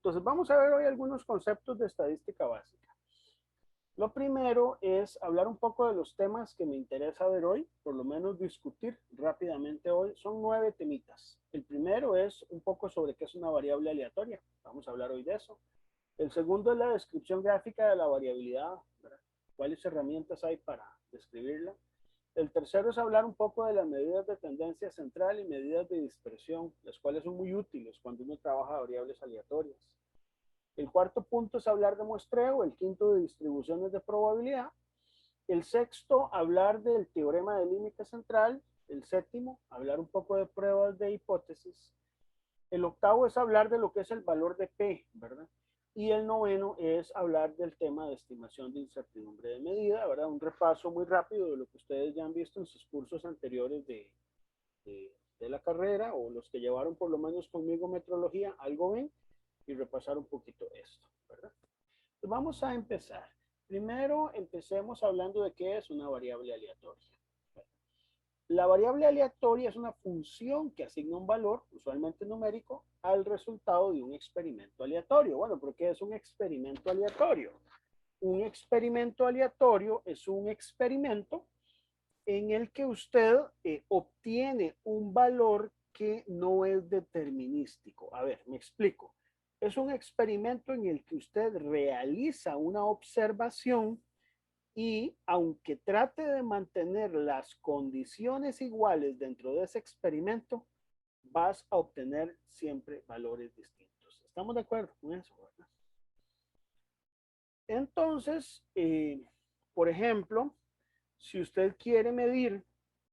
Entonces vamos a ver hoy algunos conceptos de estadística básica. Lo primero es hablar un poco de los temas que me interesa ver hoy, por lo menos discutir rápidamente hoy. Son 9 temitas. El primero es un poco sobre qué es una variable aleatoria. Vamos a hablar hoy de eso. El segundo es la descripción gráfica de la variabilidad, ¿verdad? ¿Cuáles herramientas hay para describirla? El tercero es hablar un poco de las medidas de tendencia central y medidas de dispersión, las cuales son muy útiles cuando uno trabaja variables aleatorias. El cuarto punto es hablar de muestreo, el quinto de distribuciones de probabilidad. El sexto, hablar del teorema del límite central. El séptimo, hablar un poco de pruebas de hipótesis. El octavo es hablar de lo que es el valor de P, ¿verdad? Y el noveno es hablar del tema de estimación de incertidumbre de medida, ¿verdad? Un repaso muy rápido de lo que ustedes ya han visto en sus cursos anteriores de la carrera, o los que llevaron por lo menos conmigo metrología, algo ven, y repasar un poquito esto, ¿verdad? Entonces vamos a empezar. Primero empecemos hablando de qué es una variable aleatoria. La variable aleatoria es una función que asigna un valor, usualmente numérico, al resultado de un experimento aleatorio. Bueno, ¿pero qué es un experimento aleatorio? Un experimento aleatorio es un experimento en el que usted obtiene un valor que no es determinístico. A ver, me explico. Es un experimento en el que usted realiza una observación y aunque trate de mantener las condiciones iguales dentro de ese experimento, vas a obtener siempre valores distintos. ¿Estamos de acuerdo con eso, verdad? Entonces, por ejemplo, si usted quiere medir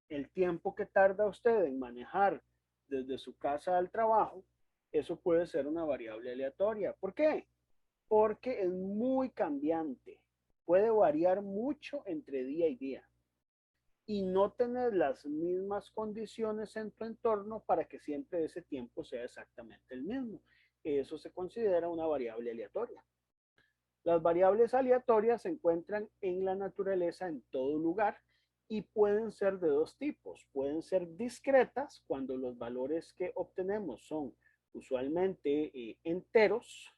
el tiempo que tarda usted en manejar desde su casa al trabajo, eso puede ser una variable aleatoria. ¿Por qué? Porque es muy cambiante. Puede variar mucho entre día y día y no tener las mismas condiciones en tu entorno para que siempre ese tiempo sea exactamente el mismo. Eso se considera una variable aleatoria. Las variables aleatorias se encuentran en la naturaleza en todo lugar y pueden ser de dos tipos. Pueden ser discretas cuando los valores que obtenemos son usualmente enteros,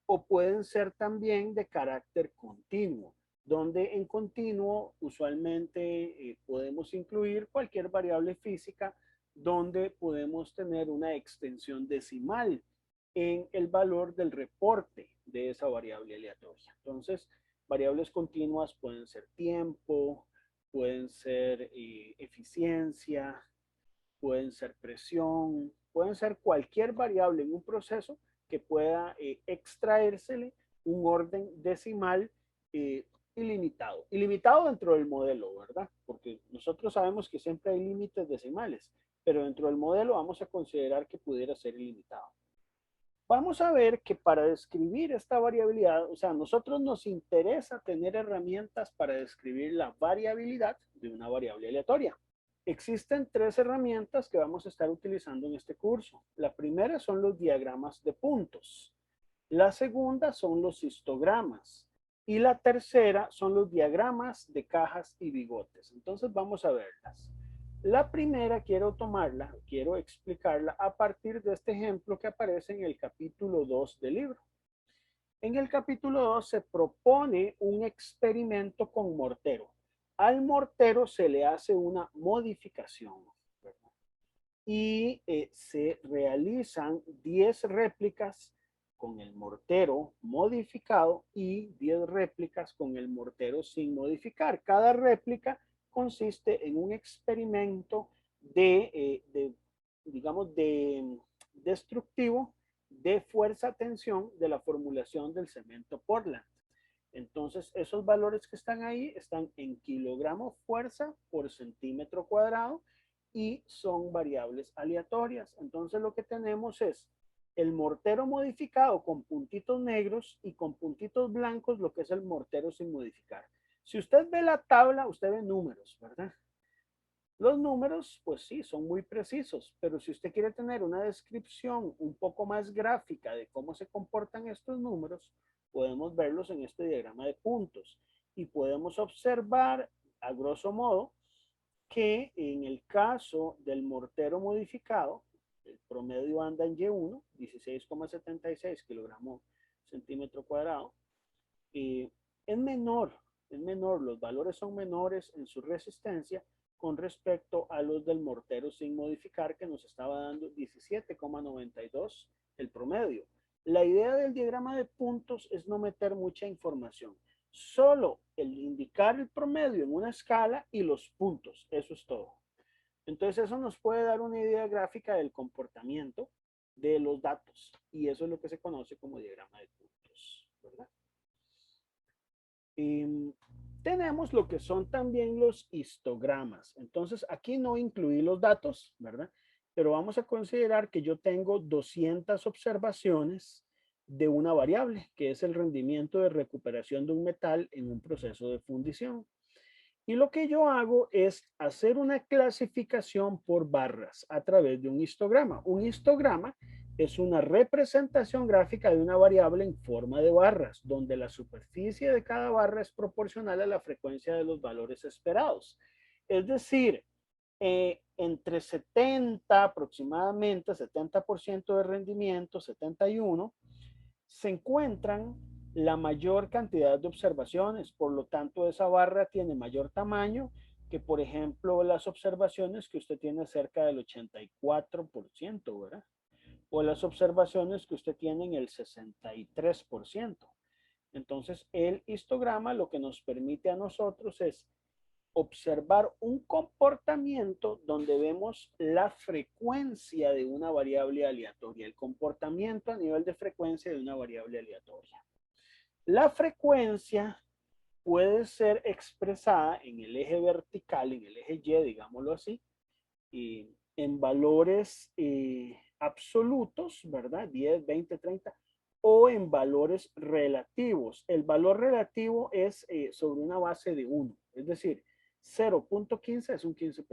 o pueden ser también de carácter continuo, donde en continuo usualmente podemos incluir cualquier variable física donde podemos tener una extensión decimal en el valor del reporte de esa variable aleatoria. Entonces, variables continuas pueden ser tiempo, pueden ser eficiencia, pueden ser presión, pueden ser cualquier variable en un proceso que pueda extraérsele un orden decimal ilimitado. Ilimitado dentro del modelo, ¿verdad? Porque nosotros sabemos que siempre hay límites decimales, pero dentro del modelo vamos a considerar que pudiera ser ilimitado. Vamos a ver que para describir esta variabilidad, o sea, a nosotros nos interesa tener herramientas para describir la variabilidad de una variable aleatoria. Existen 3 herramientas que vamos a estar utilizando en este curso. La primera son los diagramas de puntos. La segunda son los histogramas. Y la tercera son los diagramas de cajas y bigotes. Entonces vamos a verlas. La primera quiero tomarla, quiero explicarla a partir de este ejemplo que aparece en el capítulo 2 del libro. En el capítulo 2 se propone un experimento con mortero. Al mortero se le hace una modificación, ¿verdad? Y se realizan 10 réplicas con el mortero modificado y 10 réplicas con el mortero sin modificar. Cada réplica consiste en un experimento digamos, de destructivo de fuerza-tensión de la formulación del cemento Portland. Entonces, esos valores que están ahí están en kilogramo fuerza por centímetro cuadrado y son variables aleatorias. Entonces, lo que tenemos es el mortero modificado con puntitos negros y con puntitos blancos, lo que es el mortero sin modificar. Si usted ve la tabla, usted ve números, ¿verdad? Los números, pues sí, son muy precisos, pero si usted quiere tener una descripción un poco más gráfica de cómo se comportan estos números, podemos verlos en este diagrama de puntos y podemos observar, a grosso modo, que en el caso del mortero modificado, El promedio anda en Y1, 16,76 kilogramos centímetro cuadrado. Es menor, los valores son menores en su resistencia con respecto a los del mortero sin modificar, que nos estaba dando 17,92 el promedio. La idea del diagrama de puntos es no meter mucha información, solo el indicar el promedio en una escala y los puntos, eso es todo. Entonces eso nos puede dar una idea gráfica del comportamiento de los datos, y eso es lo que se conoce como diagrama de puntos, ¿verdad? Tenemos lo que son también los histogramas. Entonces, aquí no incluí los datos, ¿verdad? Pero vamos a considerar que yo tengo 200 observaciones de una variable, que es el rendimiento de recuperación de un metal en un proceso de fundición. Y lo que yo hago es hacer una clasificación por barras a través de un histograma. Un histograma es una representación gráfica de una variable en forma de barras, donde la superficie de cada barra es proporcional a la frecuencia de los valores esperados. Es decir, entre 70 aproximadamente, 70% de rendimiento, 71, se encuentran la mayor cantidad de observaciones, por lo tanto esa barra tiene mayor tamaño que, por ejemplo, las observaciones que usted tiene cerca del 84%, ¿verdad? O las observaciones que usted tiene en el 63%. Entonces, el histograma lo que nos permite a nosotros es observar un comportamiento donde vemos la frecuencia de una variable aleatoria, el comportamiento a nivel de frecuencia de una variable aleatoria. La frecuencia puede ser expresada en el eje vertical, en el eje Y, digámoslo así, y en valores absolutos, ¿verdad? 10, 20, 30, o en valores relativos. El valor relativo es sobre una base de 1, es decir, 0.15 es un 15%,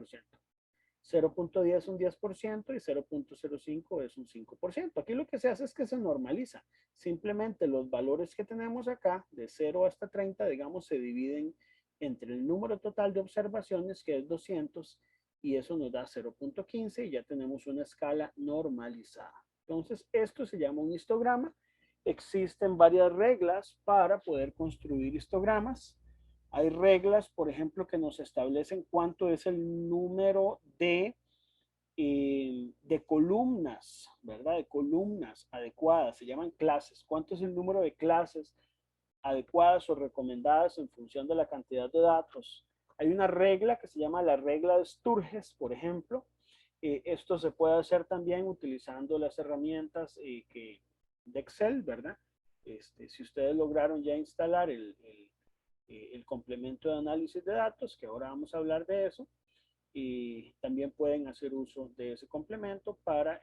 0.10 es un 10% y 0.05 es un 5%. Aquí lo que se hace es que se normaliza. Simplemente los valores que tenemos acá, de 0 hasta 30, digamos, se dividen entre el número total de observaciones, que es 200, y eso nos da 0.15 y ya tenemos una escala normalizada. Entonces, esto se llama un histograma. Existen varias reglas para poder construir histogramas. Hay reglas, por ejemplo, que nos establecen cuánto es el número de columnas, ¿verdad? De columnas adecuadas, se llaman clases. ¿Cuánto es el número de clases adecuadas o recomendadas en función de la cantidad de datos? Hay una regla que se llama la regla de Sturges, por ejemplo. Esto se puede hacer también utilizando las herramientas de Excel, ¿verdad? Si ustedes lograron ya instalar el complemento de análisis de datos, que ahora vamos a hablar de eso, y también pueden hacer uso de ese complemento para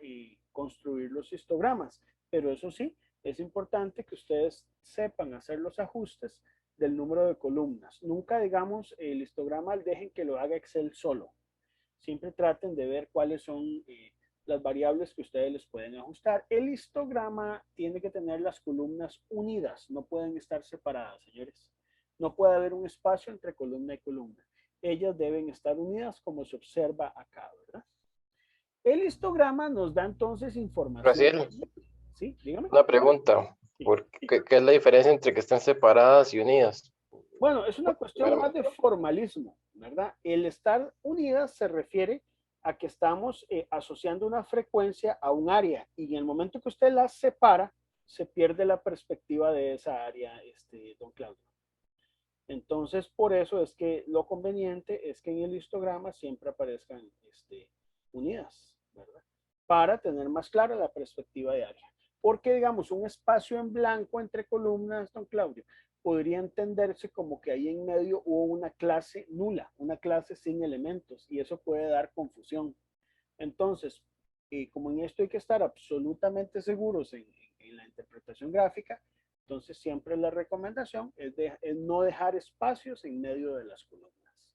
construir los histogramas. Pero eso sí, es importante que ustedes sepan hacer los ajustes del número de columnas. Nunca, digamos, el histograma dejen que lo haga Excel solo. Siempre traten de ver cuáles son las variables que ustedes les pueden ajustar. El histograma tiene que tener las columnas unidas, no pueden estar separadas, señores. No puede haber un espacio entre columna y columna. Ellas deben estar unidas como se observa acá, ¿verdad? El histograma nos da entonces información. Graciela, ¿Sí? Dígame. una pregunta. Sí. ¿Qué es la diferencia entre que estén separadas y unidas? Bueno, es una cuestión más de formalismo, ¿verdad? El estar unidas se refiere a que estamos asociando una frecuencia a un área y en el momento que usted las separa, se pierde la perspectiva de esa área, don Claudio. Entonces, por eso es que lo conveniente es que en el histograma siempre aparezcan unidas, ¿verdad? Para tener más clara la perspectiva de área. Porque, digamos, un espacio en blanco entre columnas, don Claudio, podría entenderse como que ahí en medio hubo una clase nula, una clase sin elementos, y eso puede dar confusión. Entonces, como en esto hay que estar absolutamente seguros en la interpretación gráfica, entonces siempre la recomendación es no dejar espacios en medio de las columnas.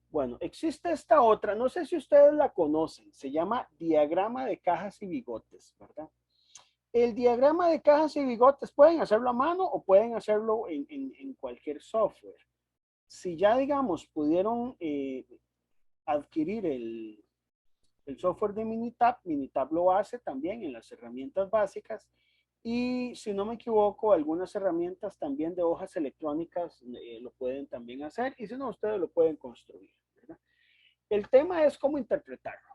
Bueno, existe esta otra, no sé si ustedes la conocen, se llama diagrama de cajas y bigotes, ¿verdad? El diagrama de cajas y bigotes pueden hacerlo a mano o pueden hacerlo en cualquier software. Si ya, digamos, pudieron adquirir El software de Minitab lo hace también en las herramientas básicas y si no me equivoco, algunas herramientas también de hojas electrónicas lo pueden también hacer y si no, ustedes lo pueden construir, ¿verdad? El tema es cómo interpretarlo,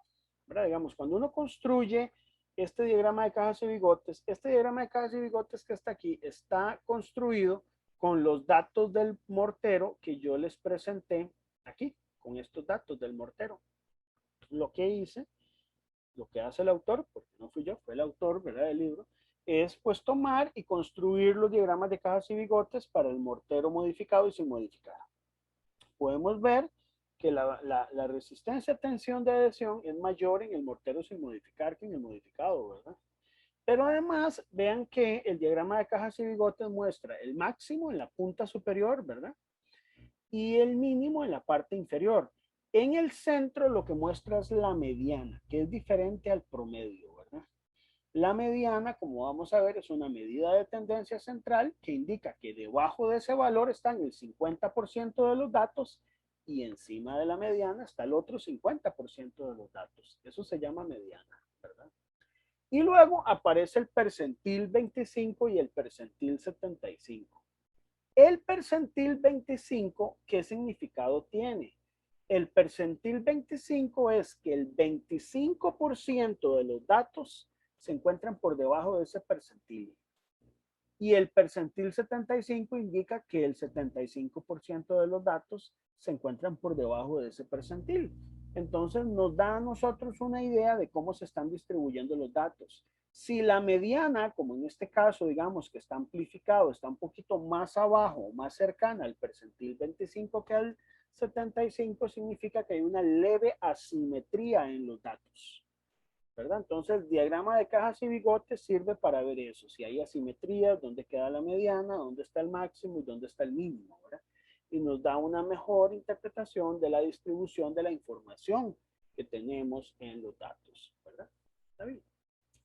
¿verdad? Digamos, cuando uno construye este diagrama de cajas y bigotes, este diagrama de cajas y bigotes que está aquí está construido con los datos del mortero que yo les presenté aquí, con estos datos del mortero. Lo que hice, lo que hace el autor, porque no fui yo, fue el autor, ¿verdad?, del libro, es pues tomar y construir los diagramas de cajas y bigotes para el mortero modificado y sin modificar. Podemos ver que la resistencia a tensión de adhesión es mayor en el mortero sin modificar que en el modificado, ¿verdad? Pero además, vean que el diagrama de cajas y bigotes muestra el máximo en la punta superior, ¿verdad? Y el mínimo en la parte inferior. En el centro lo que muestra es la mediana, que es diferente al promedio, ¿verdad? La mediana, como vamos a ver, es una medida de tendencia central que indica que debajo de ese valor están el 50% de los datos y encima de la mediana está el otro 50% de los datos. Eso se llama mediana, ¿verdad? Y luego aparece el percentil 25 y el percentil 75. El percentil 25, ¿qué significado tiene? El percentil 25 es que el 25% de los datos se encuentran por debajo de ese percentil. Y el percentil 75 indica que el 75% de los datos se encuentran por debajo de ese percentil. Entonces nos da a nosotros una idea de cómo se están distribuyendo los datos. Si la mediana, como en este caso, digamos que está amplificado, está un poquito más abajo, más cercana al percentil 25 que al 75, significa que hay una leve asimetría en los datos, ¿verdad? Entonces, el diagrama de cajas y bigotes sirve para ver eso. Si hay asimetrías, dónde queda la mediana, dónde está el máximo y dónde está el mínimo, ¿verdad? Y nos da una mejor interpretación de la distribución de la información que tenemos en los datos, ¿verdad? ¿Está bien?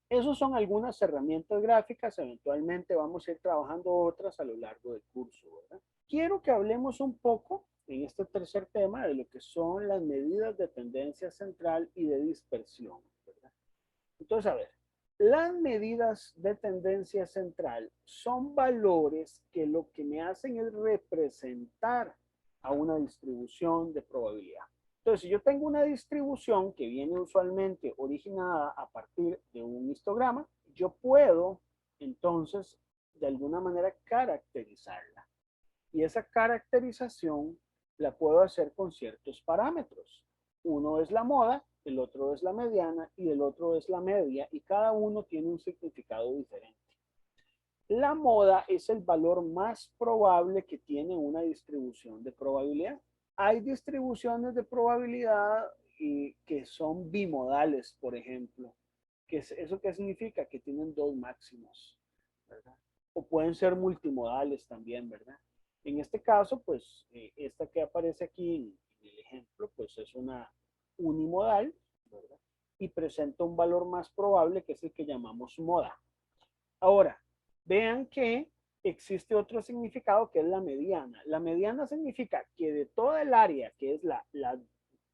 Esas son algunas herramientas gráficas. Eventualmente vamos a ir trabajando otras a lo largo del curso, ¿verdad? Quiero que hablemos un poco en este tercer tema de lo que son las medidas de tendencia central y de dispersión, ¿verdad? Entonces, a ver, las medidas de tendencia central son valores que lo que me hacen es representar a una distribución de probabilidad. Entonces, si yo tengo una distribución que viene usualmente originada a partir de un histograma, yo puedo entonces de alguna manera caracterizarla. Y esa caracterización la puedo hacer con ciertos parámetros. Uno es la moda, el otro es la mediana y el otro es la media, y cada uno tiene un significado diferente. La moda es el valor más probable que tiene una distribución de probabilidad. Hay distribuciones de probabilidad que son bimodales, por ejemplo. ¿Eso qué significa? Que tienen dos máximos, ¿verdad? O pueden ser multimodales también, ¿verdad? En este caso, pues, esta que aparece aquí en el ejemplo, pues es una unimodal, ¿verdad? Y presenta un valor más probable que es el que llamamos moda. Ahora, vean que existe otro significado que es la mediana. La mediana significa que de toda el área que es la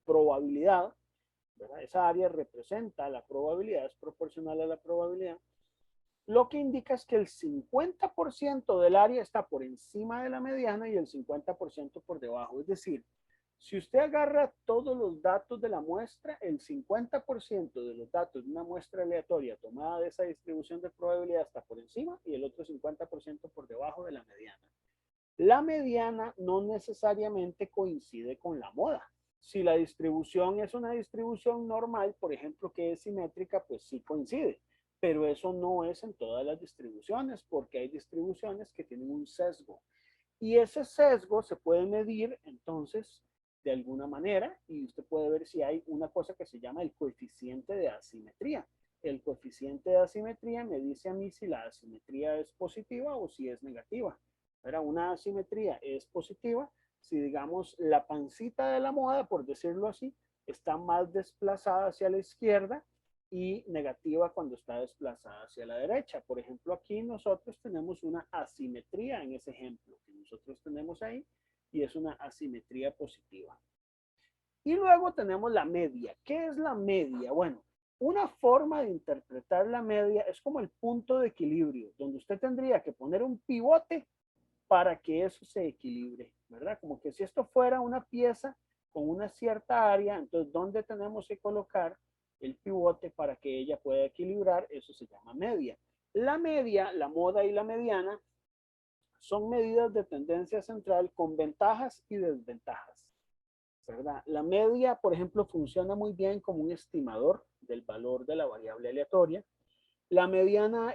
probabilidad, ¿verdad? Esa área representa la probabilidad, es proporcional a la probabilidad. Lo que indica es que el 50% del área está por encima de la mediana y el 50% por debajo. Es decir, si usted agarra todos los datos de la muestra, el 50% de los datos de una muestra aleatoria tomada de esa distribución de probabilidad está por encima y el otro 50% por debajo de la mediana. La mediana no necesariamente coincide con la moda. Si la distribución es una distribución normal, por ejemplo, que es simétrica, pues sí coincide. Pero eso no es en todas las distribuciones, porque hay distribuciones que tienen un sesgo. Y ese sesgo se puede medir entonces de alguna manera y usted puede ver si hay una cosa que se llama el coeficiente de asimetría. El coeficiente de asimetría me dice a mí si la asimetría es positiva o si es negativa. Era una asimetría es positiva si, digamos, la pancita de la moda, por decirlo así, está más desplazada hacia la izquierda y negativa cuando está desplazada hacia la derecha. Por ejemplo, aquí nosotros tenemos una asimetría en ese ejemplo que nosotros tenemos ahí y es una asimetría positiva. Y luego tenemos la media. ¿Qué es la media? Bueno, una forma de interpretar la media es como el punto de equilibrio, donde usted tendría que poner un pivote para que eso se equilibre, ¿verdad? Como que si esto fuera una pieza con una cierta área, entonces, ¿dónde tenemos que colocar el pivote para que ella pueda equilibrar? Eso se llama media. La media, la moda y la mediana son medidas de tendencia central con ventajas y desventajas, ¿verdad? La media, por ejemplo, funciona muy bien como un estimador del valor de la variable aleatoria. La mediana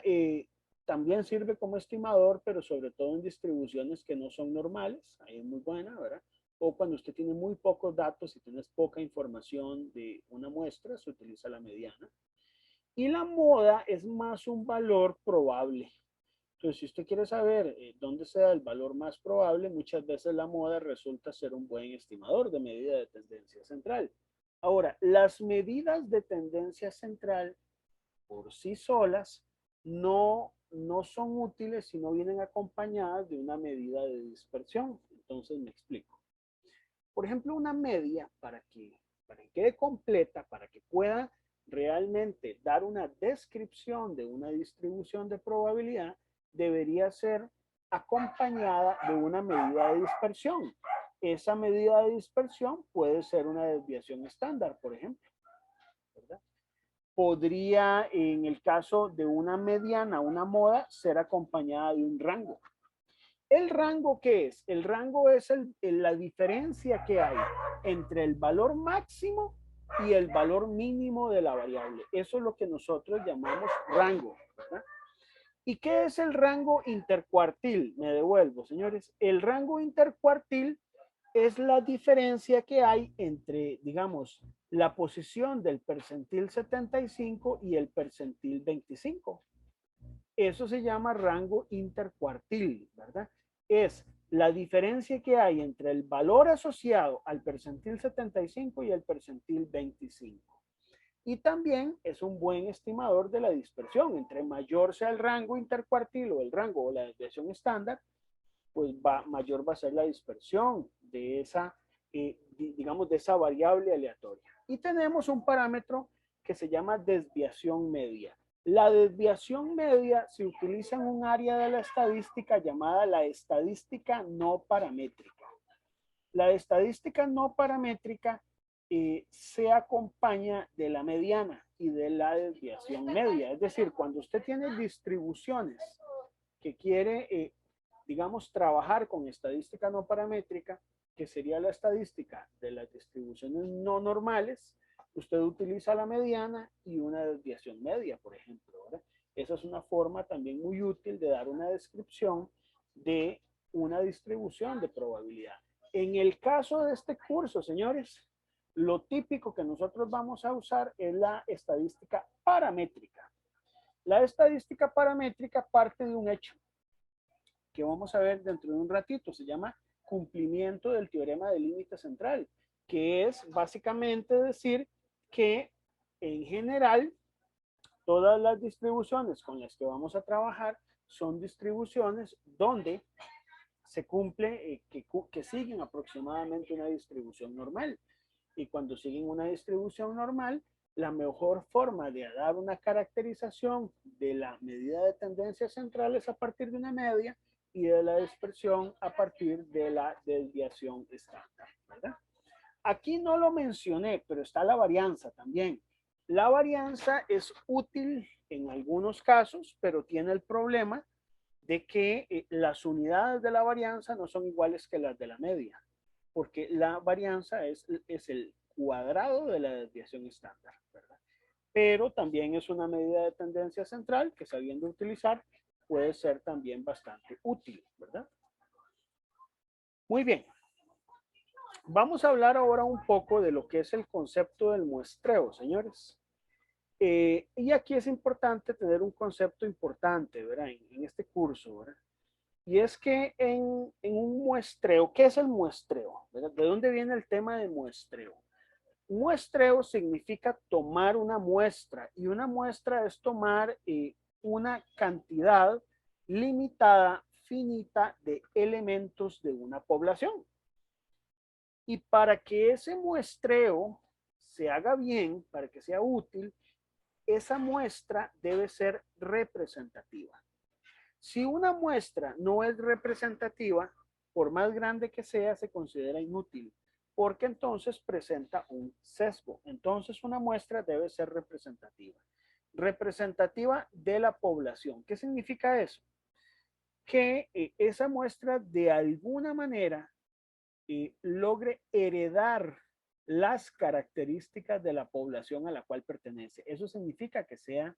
también sirve como estimador, pero sobre todo en distribuciones que no son normales, ahí es muy buena, ¿verdad? O cuando usted tiene muy pocos datos y tienes poca información de una muestra, se utiliza la mediana. Y la moda es más un valor probable. Entonces, si usted quiere saber dónde sea el valor más probable, muchas veces la moda resulta ser un buen estimador de medida de tendencia central. Ahora, las medidas de tendencia central por sí solas no son útiles si no vienen acompañadas de una medida de dispersión. Entonces me explico. Por ejemplo, una media para que quede completa, para que pueda realmente dar una descripción de una distribución de probabilidad, debería ser acompañada de una medida de dispersión. Esa medida de dispersión puede ser una desviación estándar, por ejemplo, ¿verdad? Podría, en el caso de una mediana, una moda, ser acompañada de un rango. ¿El rango qué es? El rango es la diferencia que hay entre el valor máximo y el valor mínimo de la variable. Eso es lo que nosotros llamamos rango, ¿verdad? ¿Y qué es el rango intercuartil? Me devuelvo, señores. El rango intercuartil es la diferencia que hay entre, digamos, la posición del percentil 75 y el percentil 25. Eso se llama rango intercuartil, ¿verdad? Es la diferencia que hay entre el valor asociado al percentil 75 y el percentil 25. Y también es un buen estimador de la dispersión. Entre mayor sea el rango intercuartil o el rango o la desviación estándar, pues mayor va a ser la dispersión de esa, digamos, de esa variable aleatoria. Y tenemos un parámetro que se llama desviación media. La desviación media se utiliza en un área de la estadística llamada la estadística no paramétrica. La estadística no paramétrica se acompaña de la mediana y de la desviación media. Es decir, cuando usted tiene distribuciones que quiere, digamos, trabajar con estadística no paramétrica, que sería la estadística de las distribuciones no normales, usted utiliza la mediana y una desviación media, por ejemplo, ¿verdad? Esa es una forma también muy útil de dar una descripción de una distribución de probabilidad. En el caso de este curso, señores, lo típico que nosotros vamos a usar es la estadística paramétrica. La estadística paramétrica parte de un hecho que vamos a ver dentro de un ratito. Se llama cumplimiento del teorema del límite central, que es básicamente decir que en general todas las distribuciones con las que vamos a trabajar son distribuciones donde se cumple, que siguen aproximadamente una distribución normal. Y cuando siguen una distribución normal, la mejor forma de dar una caracterización de la medida de tendencia central es a partir de una media y de la dispersión a partir de la desviación estándar, ¿verdad? Aquí no lo mencioné, pero está la varianza también. La varianza es útil en algunos casos, pero tiene el problema de que las unidades de la varianza no son iguales que las de la media, porque la varianza es el cuadrado de la desviación estándar, ¿verdad? Pero también es una medida de tendencia central que, sabiendo utilizar, puede ser también bastante útil, ¿verdad? Muy bien. Vamos a hablar ahora un poco de lo que es el concepto del muestreo, señores. Y aquí es importante tener un concepto importante, ¿verdad? En este curso, ¿verdad? Y es que en un muestreo, ¿qué es el muestreo? ¿Verdad? ¿De dónde viene el tema de muestreo? Muestreo significa tomar una muestra, y una muestra es tomar una cantidad limitada, finita de elementos de una población. Y para que ese muestreo se haga bien, para que sea útil, esa muestra debe ser representativa. Si una muestra no es representativa, por más grande que sea, se considera inútil, porque entonces presenta un sesgo. Entonces una muestra debe ser representativa. Representativa de la población. ¿Qué significa eso? Que esa muestra de alguna manera logre heredar las características de la población a la cual pertenece. Eso significa que sea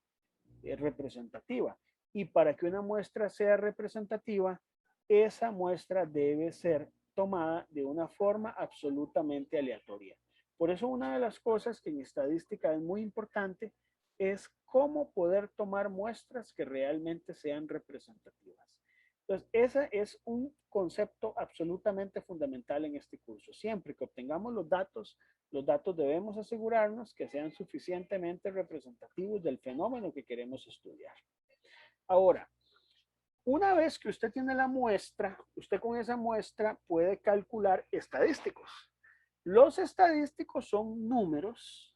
representativa. Y para que una muestra sea representativa, esa muestra debe ser tomada de una forma absolutamente aleatoria. Por eso una de las cosas que en estadística es muy importante es cómo poder tomar muestras que realmente sean representativas. Entonces, ese es un concepto absolutamente fundamental en este curso. Siempre que obtengamos los datos debemos asegurarnos que sean suficientemente representativos del fenómeno que queremos estudiar. Ahora, una vez que usted tiene la muestra, usted con esa muestra puede calcular estadísticos. Los estadísticos son números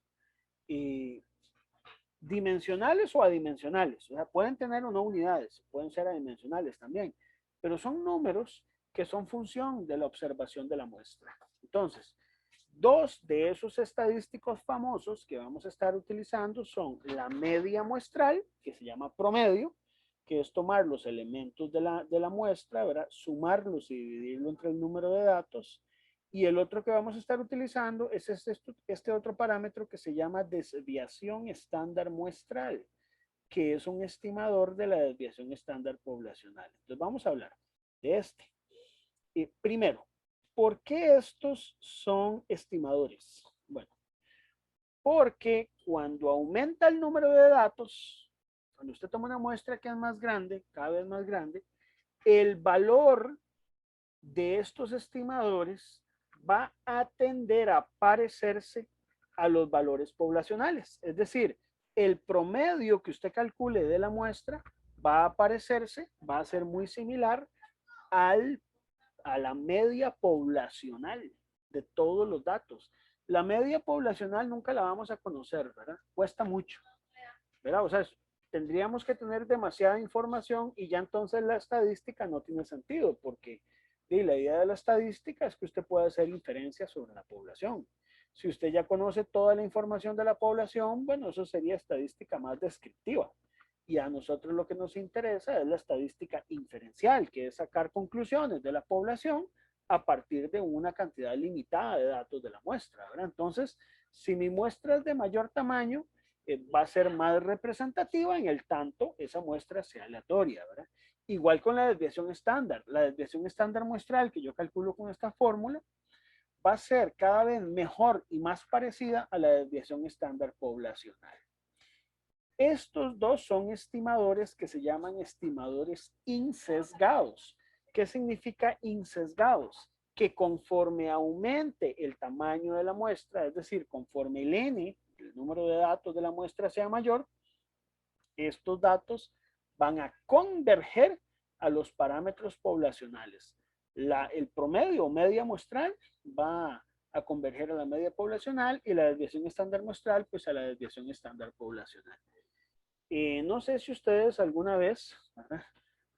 dimensionales o adimensionales. O sea, pueden tener o no unidades, pueden ser adimensionales también, pero son números que son función de la observación de la muestra. Entonces, dos de esos estadísticos famosos que vamos a estar utilizando son la media muestral, que se llama promedio, que es tomar los elementos de la muestra, ¿verdad? Sumarlos y dividirlo entre el número de datos. Y el otro que vamos a estar utilizando es este otro parámetro que se llama desviación estándar muestral, que es un estimador de la desviación estándar poblacional. Entonces vamos a hablar de este. Primero, ¿por qué estos son estimadores? Bueno, porque cuando aumenta el número de datos, cuando usted toma una muestra que es más grande, cada vez más grande, el valor de estos estimadores va a tender a parecerse a los valores poblacionales. Es decir, el promedio que usted calcule de la muestra va a parecerse, va a ser muy similar a la media poblacional de todos los datos. La media poblacional nunca la vamos a conocer, ¿verdad? Cuesta mucho, ¿verdad? O sea, tendríamos que tener demasiada información y ya entonces la estadística no tiene sentido, porque la idea de la estadística es que usted pueda hacer inferencias sobre la población. Si usted ya conoce toda la información de la población, bueno, eso sería estadística más descriptiva. Y a nosotros lo que nos interesa es la estadística inferencial, que es sacar conclusiones de la población a partir de una cantidad limitada de datos de la muestra, ¿verdad? Entonces, si mi muestra es de mayor tamaño, va a ser más representativa en el tanto esa muestra sea aleatoria, ¿verdad? Igual con la desviación estándar. La desviación estándar muestral que yo calculo con esta fórmula va a ser cada vez mejor y más parecida a la desviación estándar poblacional. Estos dos son estimadores que se llaman estimadores insesgados. ¿Qué significa insesgados? Que conforme aumente el tamaño de la muestra, es decir, conforme el n, el número de datos de la muestra sea mayor, estos datos van a converger a los parámetros poblacionales. El promedio o media muestral va a converger a la media poblacional y la desviación estándar muestral pues a la desviación estándar poblacional. No sé si ustedes alguna vez, ¿verdad?,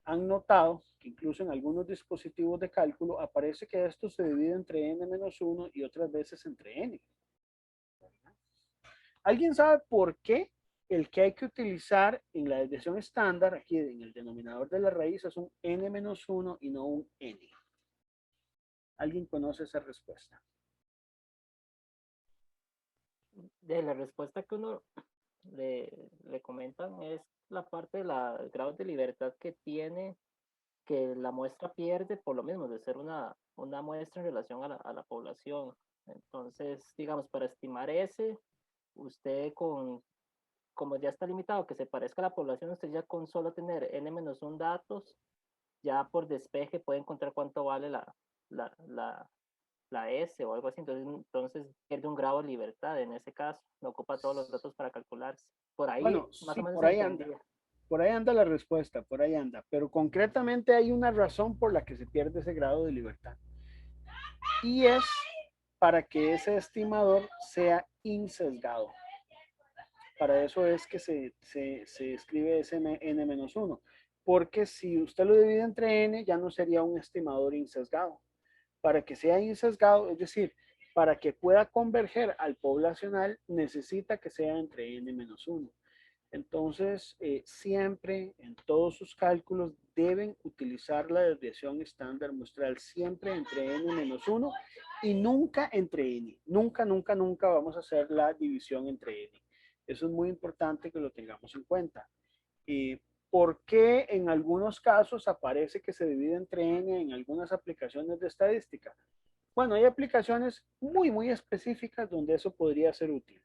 han notado que incluso en algunos dispositivos de cálculo aparece que esto se divide entre n-1 y otras veces entre n. ¿Alguien sabe por qué el que hay que utilizar en la desviación estándar, aquí en el denominador de la raíz, es un n-1 y no un n? ¿Alguien conoce esa respuesta? De la respuesta que uno le comentan es la parte de la grado de libertad que tiene, que la muestra pierde por lo mismo de ser una muestra en relación a la población. Entonces, digamos, para estimar ese, usted como ya está limitado que se parezca a la población, usted ya con solo tener n-1 datos, ya por despeje puede encontrar cuánto vale la S o algo así, entonces pierde un grado de libertad en ese caso, no ocupa todos los datos para calcularse. Por ahí, Bueno, más sí, o menos por se ahí anda. entendía. Por ahí anda la respuesta, por ahí anda. Pero concretamente hay una razón por la que se pierde ese grado de libertad. Y es para que ese estimador sea insesgado. Para eso es que se escribe N-1, porque si usted lo divide entre N, ya no sería un estimador insesgado. Para que sea insesgado, es decir, para que pueda converger al poblacional, necesita que sea entre N-1. Entonces, siempre en todos sus cálculos deben utilizar la desviación estándar muestral, siempre entre N-1 y nunca entre N. Nunca, nunca, nunca vamos a hacer la división entre N. Eso es muy importante que lo tengamos en cuenta. ¿Por qué en algunos casos aparece que se divide entre N en algunas aplicaciones de estadística? Bueno, hay aplicaciones muy, muy específicas donde eso podría ser útil.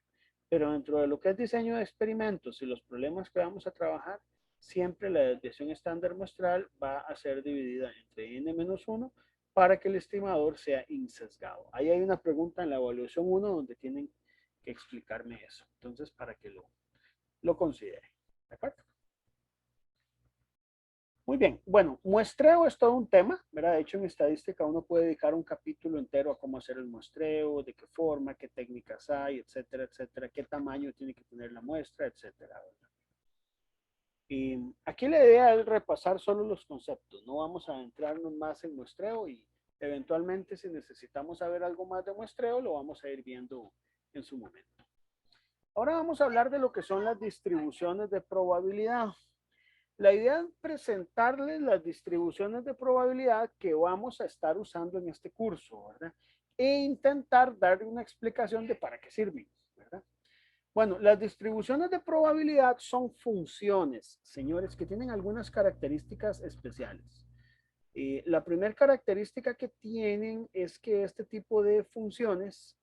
Pero dentro de lo que es diseño de experimentos y los problemas que vamos a trabajar, siempre la desviación estándar muestral va a ser dividida entre N-1 para que el estimador sea insesgado. Ahí hay una pregunta en la evaluación 1 donde tienen que explicarme eso. Entonces, para que lo considere. ¿De acuerdo? Muy bien. Bueno, muestreo es todo un tema, ¿verdad? De hecho, en estadística uno puede dedicar un capítulo entero a cómo hacer el muestreo, de qué forma, qué técnicas hay, etcétera, etcétera, qué tamaño tiene que tener la muestra, etcétera, ¿verdad? Y aquí la idea es repasar solo los conceptos. No vamos a adentrarnos más en muestreo y eventualmente si necesitamos saber algo más de muestreo, lo vamos a ir viendo en su momento. Ahora vamos a hablar de lo que son las distribuciones de probabilidad. La idea es presentarles las distribuciones de probabilidad que vamos a estar usando en este curso, ¿verdad? E intentar darle una explicación de para qué sirven, ¿verdad? Bueno, las distribuciones de probabilidad son funciones, señores, que tienen algunas características especiales. La primera característica que tienen es que este tipo de funciones,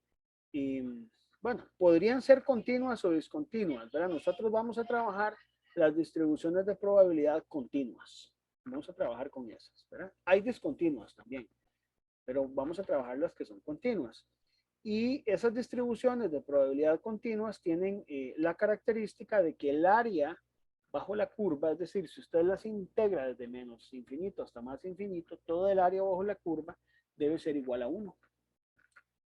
bueno, podrían ser continuas o discontinuas, ¿verdad? Nosotros vamos a trabajar las distribuciones de probabilidad continuas. Vamos a trabajar con esas, ¿verdad? Hay discontinuas también, pero vamos a trabajar las que son continuas. Y esas distribuciones de probabilidad continuas tienen la característica de que el área bajo la curva, es decir, si usted las integra desde menos infinito hasta más infinito, todo el área bajo la curva debe ser igual a 1.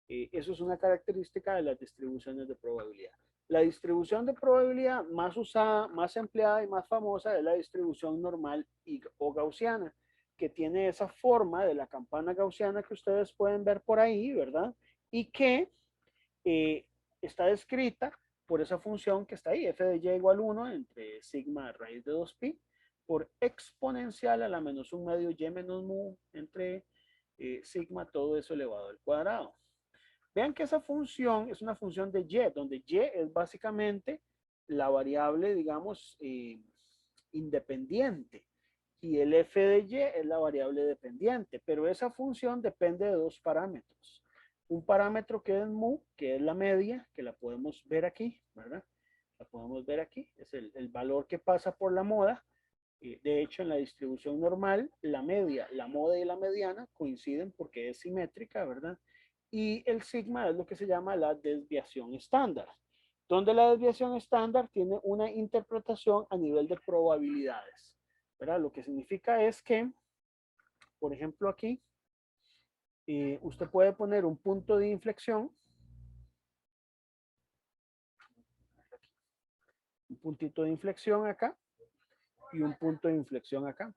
Eso es una característica de las distribuciones de probabilidad. La distribución de probabilidad más usada, más empleada y más famosa es la distribución normal o gaussiana, que tiene esa forma de la campana gaussiana que ustedes pueden ver por ahí, ¿verdad? Y que está descrita por esa función que está ahí, f de y igual 1 entre sigma raíz de 2pi por exponencial a la menos 1 medio y menos mu entre sigma todo eso elevado al cuadrado. Vean que esa función es una función de y, donde y es básicamente la variable, digamos, independiente. Y el f de y es la variable dependiente. Pero esa función depende de dos parámetros. Un parámetro que es mu, que es la media, que la podemos ver aquí, ¿verdad? La podemos ver aquí. Es el valor que pasa por la moda. De hecho, en la distribución normal, la media, la moda y la mediana coinciden porque es simétrica, ¿verdad? Y el sigma es lo que se llama la desviación estándar, donde la desviación estándar tiene una interpretación a nivel de probabilidades, ¿verdad? Lo que significa es que, por ejemplo, aquí, usted puede poner un punto de inflexión, un puntito de inflexión acá y un punto de inflexión acá.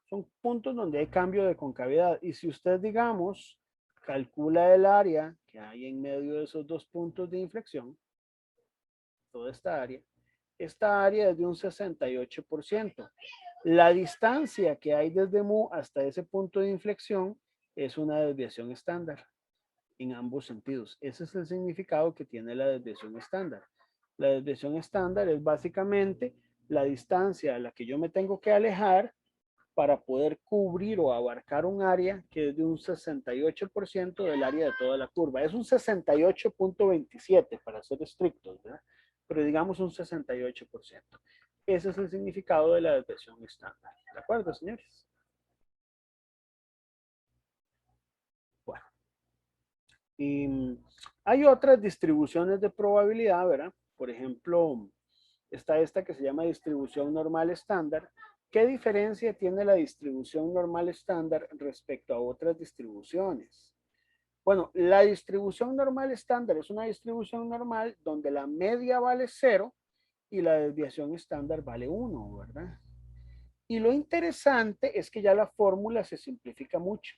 Son puntos donde hay cambio de concavidad. Y si usted, digamos, calcula el área que hay en medio de esos dos puntos de inflexión, toda esta área es de un 68%. La distancia que hay desde mu hasta ese punto de inflexión es una desviación estándar en ambos sentidos. Ese es el significado que tiene la desviación estándar. La desviación estándar es básicamente la distancia a la que yo me tengo que alejar para poder cubrir o abarcar un área que es de un 68% del área de toda la curva. Es un 68.27 para ser estrictos, ¿verdad? Pero digamos un 68%. Ese es el significado de la desviación estándar. ¿De acuerdo, señores? Bueno. Y hay otras distribuciones de probabilidad, ¿verdad? Por ejemplo, está esta que se llama distribución normal estándar. ¿Qué diferencia tiene la distribución normal estándar respecto a otras distribuciones? Bueno, la distribución normal estándar es una distribución normal donde la media vale 0 y la desviación estándar vale 1, ¿verdad? Y lo interesante es que ya la fórmula se simplifica mucho.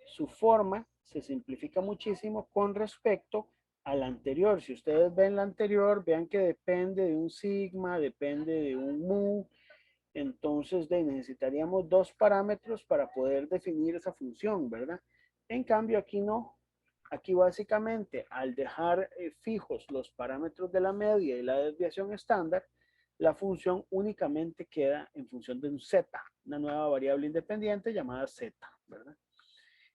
Su forma se simplifica muchísimo con respecto a la anterior. Si ustedes ven la anterior, vean que depende de un sigma, depende de un mu. Entonces necesitaríamos dos parámetros para poder definir esa función, ¿verdad? En cambio aquí no. Aquí básicamente al dejar fijos los parámetros de la media y la desviación estándar, la función únicamente queda en función de un z, una nueva variable independiente llamada z, ¿verdad?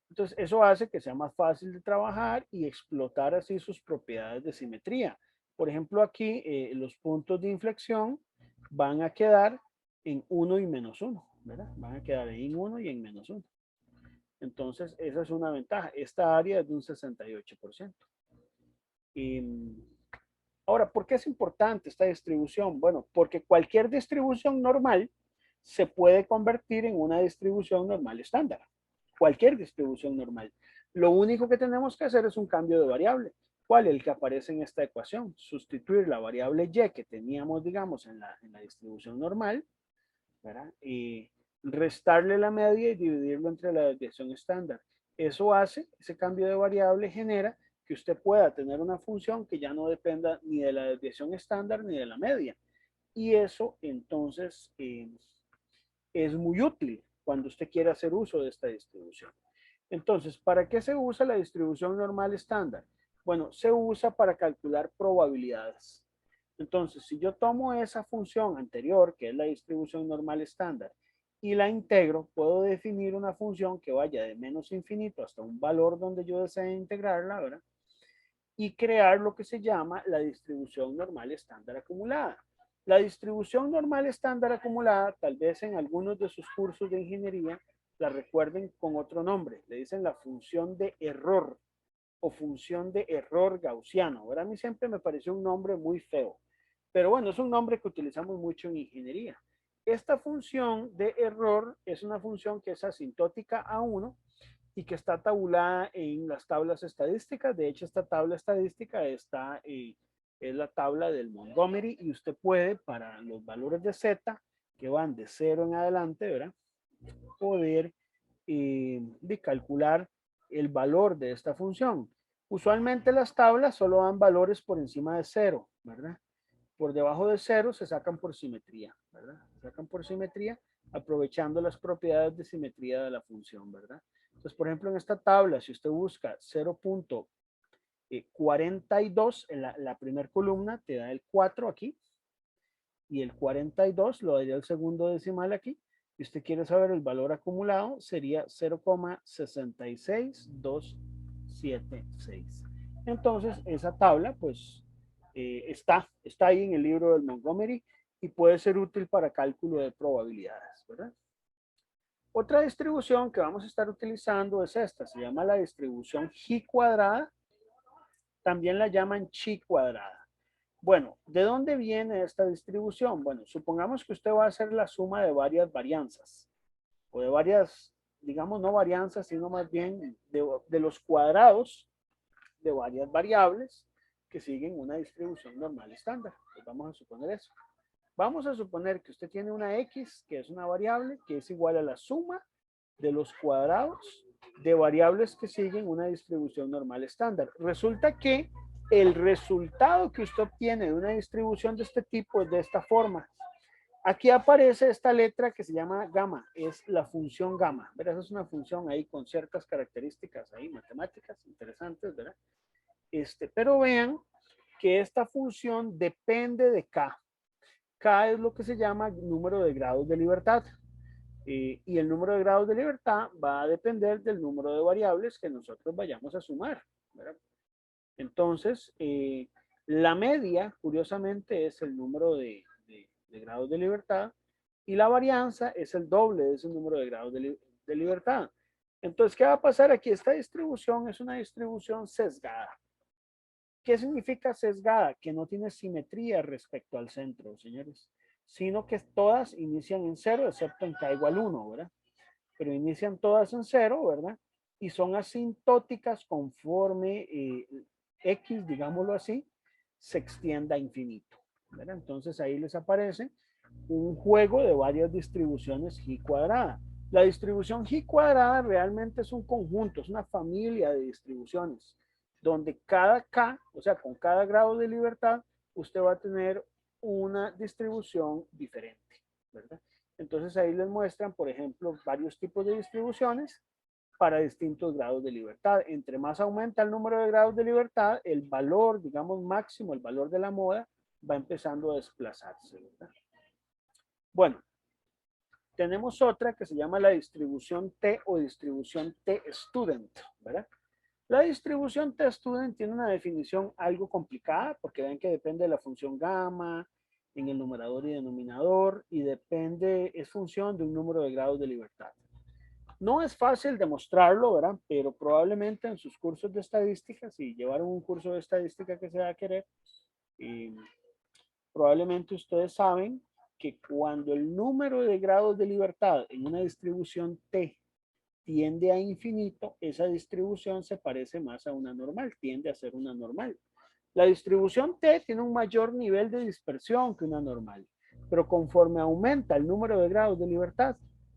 Entonces, eso hace que sea más fácil de trabajar y explotar así sus propiedades de simetría. Por ejemplo, aquí los puntos de inflexión van a quedar en 1 y menos 1, ¿verdad? Van a quedar en 1 y en menos 1. Entonces, esa es una ventaja. Esta área es de un 68%. Y, ahora, ¿por qué es importante esta distribución? Bueno, porque cualquier distribución normal se puede convertir en una distribución normal estándar. Cualquier distribución normal. Lo único que tenemos que hacer es un cambio de variable. ¿Cuál? El que aparece en esta ecuación. Sustituir la variable y que teníamos, digamos, en la distribución normal, ¿verdad? Y restarle la media y dividirlo entre la desviación estándar. Eso hace, ese cambio de variable genera que usted pueda tener una función que ya no dependa ni de la desviación estándar ni de la media. Y eso entonces es muy útil cuando usted quiere hacer uso de esta distribución. Entonces, ¿para qué se usa la distribución normal estándar? Bueno, se usa para calcular probabilidades. Entonces, si yo tomo esa función anterior, que es la distribución normal estándar, y la integro, puedo definir una función que vaya de menos infinito hasta un valor donde yo desee integrarla, ¿verdad? Y crear lo que se llama la distribución normal estándar acumulada. La distribución normal estándar acumulada, tal vez en algunos de sus cursos de ingeniería, la recuerden con otro nombre. Le dicen la función de error o función de error gaussiano. ¿Verdad? A mí siempre me pareció un nombre muy feo. Pero bueno, es un nombre que utilizamos mucho en ingeniería. Esta función de error es una función que es asintótica a 1 y que está tabulada en las tablas estadísticas. De hecho, esta tabla estadística es la tabla del Montgomery y usted puede, para los valores de Z, que van de 0 en adelante, ¿verdad? Poder calcular el valor de esta función. Usualmente las tablas solo dan valores por encima de 0, ¿verdad? Por debajo de 0 se sacan por simetría, ¿verdad? Se sacan por simetría aprovechando las propiedades de simetría de la función, ¿verdad? Entonces, por ejemplo, en esta tabla, si usted busca 0.42 en la primera columna, te da el 4 aquí, y el 42 lo daría el segundo decimal aquí, y usted quiere saber el valor acumulado, sería 0,66276. Entonces, esa tabla, pues, está ahí en el libro del Montgomery y puede ser útil para cálculo de probabilidades, ¿verdad? Otra distribución que vamos a estar utilizando es esta, se llama la distribución Chi cuadrada, también la llaman Chi cuadrada. Bueno, ¿de dónde viene esta distribución? Bueno, supongamos que usted va a hacer la suma de varias varianzas, o de varias, digamos, no varianzas, sino más bien de los cuadrados de varias variables que siguen una distribución normal estándar. Pues vamos a suponer eso. Vamos a suponer que usted tiene una X, que es una variable, que es igual a la suma de los cuadrados de variables que siguen una distribución normal estándar. Resulta que el resultado que usted obtiene de una distribución de este tipo es de esta forma. Aquí aparece esta letra que se llama gamma, es la función gamma. ¿Verdad? Es una función ahí con ciertas características ahí matemáticas interesantes, ¿verdad? Pero vean que esta función depende de K. K es lo que se llama número de grados de libertad. Y el número de grados de libertad va a depender del número de variables que nosotros vayamos a sumar, ¿verdad? Entonces, la media, curiosamente, es el número de grados de libertad y la varianza es el doble de ese número de grados de libertad. Entonces, ¿qué va a pasar aquí? Esta distribución es una distribución sesgada. ¿Qué significa sesgada? Que no tiene simetría respecto al centro, señores, sino que todas inician en 0, excepto en k igual 1, ¿verdad? Pero inician todas en 0, ¿verdad? y son asintóticas conforme X, digámoslo así, se extienda a infinito, ¿verdad? Entonces ahí les aparece un juego de varias distribuciones G cuadrada. La distribución G cuadrada realmente es un conjunto, es una familia de distribuciones, donde cada K, o sea, con cada grado de libertad, usted va a tener una distribución diferente, ¿verdad? Entonces ahí les muestran, por ejemplo, varios tipos de distribuciones para distintos grados de libertad. Entre más aumenta el número de grados de libertad, el valor, digamos, máximo, el valor de la moda, va empezando a desplazarse, ¿verdad? Bueno, tenemos otra que se llama la distribución T o distribución T-student, ¿verdad? La distribución T-student tiene una definición algo complicada porque ven que depende de la función gamma en el numerador y denominador y depende, es función de un número de grados de libertad. No es fácil demostrarlo, ¿verdad? Pero probablemente en sus cursos de estadística, si llevaron un curso de estadística que se va a querer, probablemente ustedes saben que cuando el número de grados de libertad en una distribución T tiende a infinito, esa distribución se parece más a una normal, tiende a ser una normal. La distribución T tiene un mayor nivel de dispersión que una normal, pero conforme aumenta el número de grados de libertad,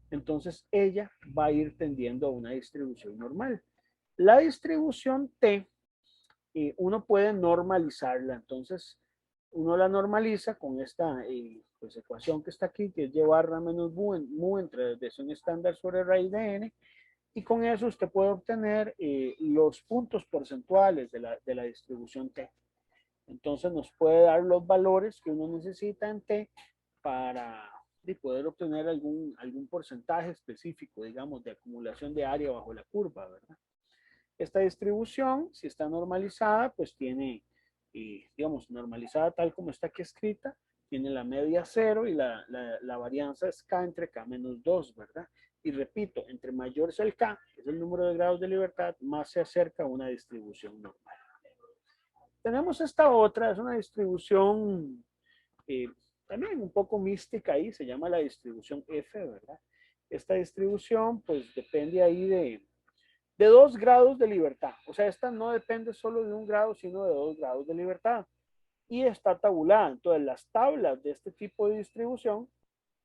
entonces ella va a ir tendiendo a una distribución normal. La distribución T, uno puede normalizarla, entonces uno la normaliza con esta pues, ecuación que está aquí, que es llevar a menos mu entre desviación estándar sobre raíz de n, y con eso usted puede obtener los puntos porcentuales de la distribución T. Entonces nos puede dar los valores que uno necesita en T para poder obtener algún porcentaje específico, digamos, de acumulación de área bajo la curva, ¿verdad? Esta distribución, si está normalizada, pues tiene, digamos, normalizada tal como está aquí escrita, tiene la media 0 y la varianza es K entre K menos 2, ¿verdad? Y repito, entre mayor es el K, que es el número de grados de libertad, más se acerca a una distribución normal. Tenemos esta otra, es una distribución también un poco mística ahí, se llama la distribución F, ¿verdad? Esta distribución, pues depende ahí de 2 grados de libertad. O sea, esta no depende solo de 1 grado, sino de 2 grados de libertad. Y está tabulada. Entonces, las tablas de este tipo de distribución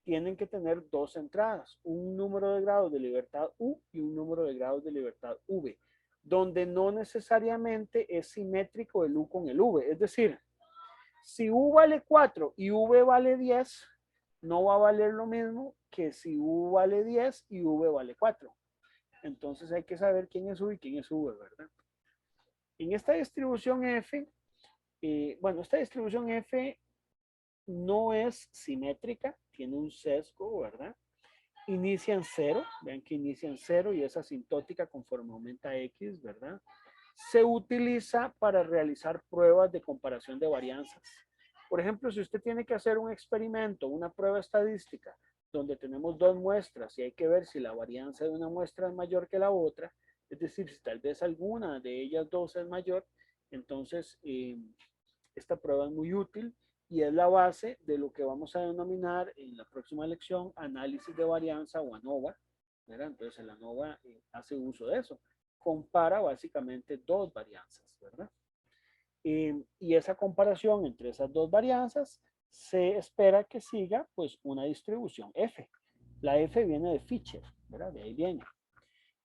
tienen que tener 2 entradas, un número de grados de libertad U y un número de grados de libertad V, donde no necesariamente es simétrico el U con el V. Es decir, si U vale 4 y V vale 10, no va a valer lo mismo que si U vale 10 y V vale 4. Entonces hay que saber quién es U y quién es V, ¿verdad? En esta distribución F, bueno, esta distribución F no es simétrica, tiene un sesgo, ¿verdad? Inicia en 0, vean que inicia en 0 y es asintótica conforme aumenta X, ¿verdad? Se utiliza para realizar pruebas de comparación de varianzas. Por ejemplo, si usted tiene que hacer un experimento, una prueba estadística, donde tenemos 2 muestras y hay que ver si la varianza de una muestra es mayor que la otra, es decir, si tal vez alguna de ellas dos es mayor, entonces esta prueba es muy útil y es la base de lo que vamos a denominar en la próxima lección análisis de varianza o ANOVA, ¿verdad? Entonces el ANOVA hace uso de eso. Compara básicamente 2 varianzas, ¿verdad? Y esa comparación entre esas 2 varianzas se espera que siga pues una distribución F. La F viene de Fisher, ¿verdad? De ahí viene.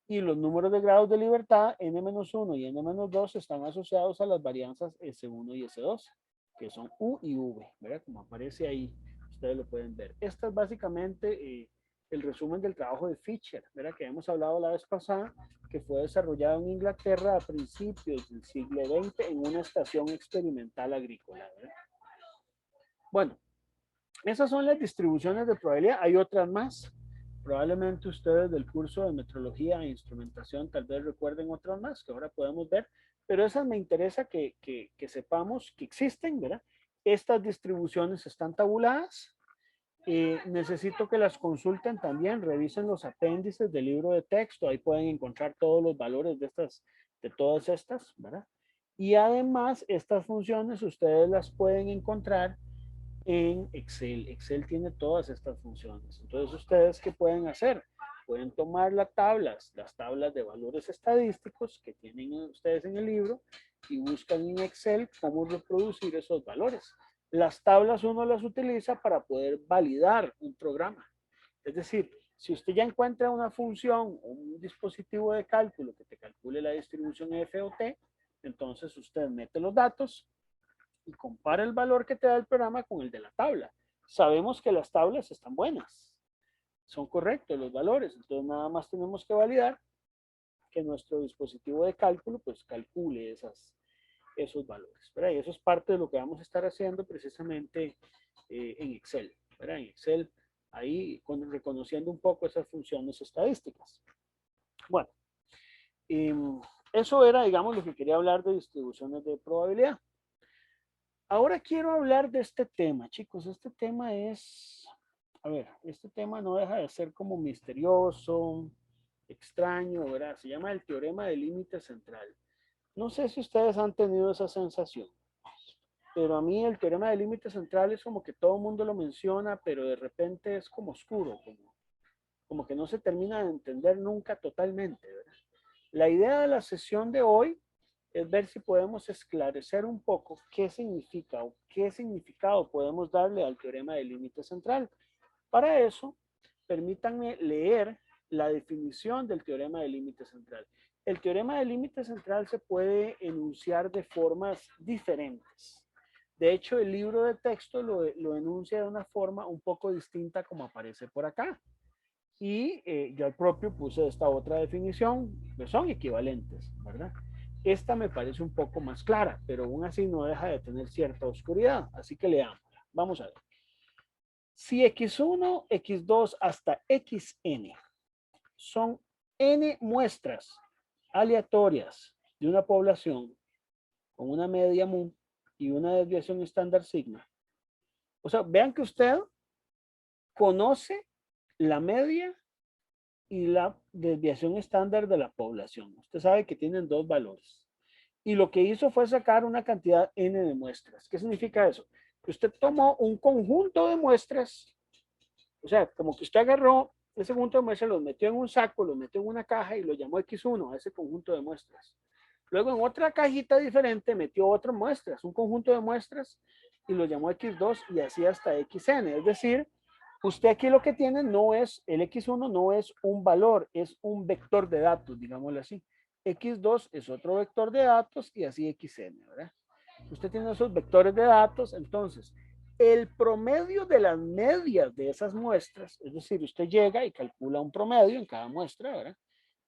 Y los números de grados de libertad, n-1 y n-2, están asociados a las varianzas S1 y S2, que son U y V, ¿verdad? Como aparece ahí, ustedes lo pueden ver. Esta es básicamente el resumen del trabajo de Fisher, ¿verdad? Que hemos hablado la vez pasada, que fue desarrollado en Inglaterra a principios del siglo XX en una estación experimental agrícola, ¿verdad? Bueno, esas son las distribuciones de probabilidad. Hay otras más. Probablemente ustedes del curso de metrología e instrumentación tal vez recuerden otras más que ahora podemos ver, pero esas me interesa que sepamos que existen, ¿verdad? Estas distribuciones están tabuladas. Necesito que las consulten también, revisen los apéndices del libro de texto, ahí pueden encontrar todos los valores de todas estas, ¿verdad? Y además, estas funciones ustedes las pueden encontrar en Excel. Excel tiene todas estas funciones. Entonces, ¿ustedes qué pueden hacer? pueden tomar las tablas de valores estadísticos que tienen ustedes en el libro y buscan en Excel cómo reproducir esos valores. Las tablas uno las utiliza para poder validar un programa. Es decir, si usted ya encuentra una función o un dispositivo de cálculo que te calcule la distribución F o T, entonces usted mete los datos y compara el valor que te da el programa con el de la tabla. Sabemos que las tablas están buenas, son correctos los valores, entonces nada más tenemos que validar que nuestro dispositivo de cálculo pues calcule esos valores, ¿verdad? Y eso es parte de lo que vamos a estar haciendo precisamente en Excel, ¿verdad? En Excel, ahí reconociendo un poco esas funciones estadísticas. Bueno, eso era, digamos, lo que quería hablar de distribuciones de probabilidad. Ahora quiero hablar de este tema, chicos. Este tema es, a ver, este tema no deja de ser como misterioso, extraño, ¿verdad? Se llama el teorema del límite central. No sé si ustedes han tenido esa sensación, pero a mí el teorema del límite central es como que todo el mundo lo menciona, pero de repente es como oscuro, como que no se termina de entender nunca totalmente, ¿verdad? La idea de la sesión de hoy es ver si podemos esclarecer un poco qué significa o qué significado podemos darle al teorema del límite central. Para eso, permítanme leer la definición del teorema del límite central. El teorema del límite central se puede enunciar de formas diferentes. De hecho, el libro de texto lo enuncia de una forma un poco distinta como aparece por acá. Y yo al propio puse esta otra definición, que son equivalentes, ¿verdad? Esta me parece un poco más clara, pero aún así no deja de tener cierta oscuridad. Así que leámosla. Vamos a ver. Si x1, x2 hasta xn son n muestras aleatorias de una población con una media mu y una desviación estándar sigma. O sea, vean que usted conoce la media y la desviación estándar de la población. Usted sabe que tienen dos valores. Y lo que hizo fue sacar una cantidad n de muestras. ¿Qué significa eso? Que usted tomó un conjunto de muestras, o sea, como que usted agarró ese conjunto de muestras, los metió en un saco, los metió en una caja y lo llamó X1 a ese conjunto de muestras. Luego en otra cajita diferente metió otras muestras, un conjunto de muestras y lo llamó X2 y así hasta XN. Es decir, usted aquí lo que tiene no es, el X1 no es un valor, es un vector de datos, digámoslo así. X2 es otro vector de datos y así XN, ¿verdad? Usted tiene esos vectores de datos, entonces el promedio de las medias de esas muestras, es decir, usted llega y calcula un promedio en cada muestra, ¿verdad?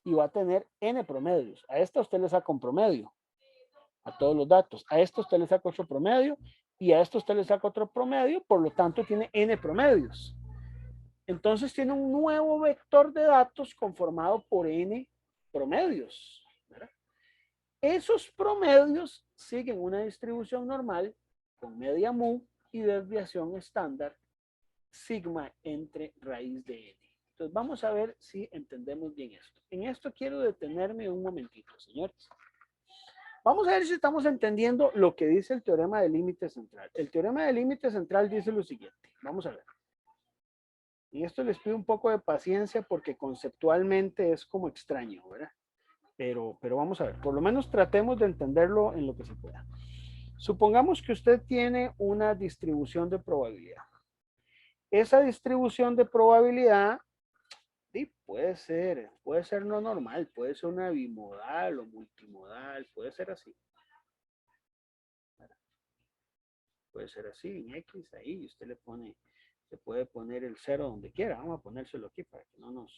Y va a tener n promedios. A esta usted le saca un promedio, a todos los datos. A esto usted le saca otro promedio y a esto usted le saca otro promedio, por lo tanto tiene n promedios. Entonces tiene un nuevo vector de datos conformado por n promedios, ¿verdad? Esos promedios siguen una distribución normal con media mu y desviación estándar sigma entre raíz de n. Entonces vamos a ver si entendemos bien esto. En esto quiero detenerme un momentito, señores. Vamos a ver si estamos entendiendo lo que dice el teorema del límite central. El teorema del límite central dice lo siguiente. Vamos a ver. Y esto les pido un poco de paciencia porque conceptualmente es como extraño, ¿verdad? Pero vamos a ver, por lo menos tratemos de entenderlo en lo que se pueda. Supongamos que usted tiene una distribución de probabilidad. Esa distribución de probabilidad sí, puede ser no normal, puede ser una bimodal o multimodal, puede ser así. Puede ser así, en X, ahí usted le pone, se puede poner el 0 donde quiera, vamos a ponérselo aquí para que no nos...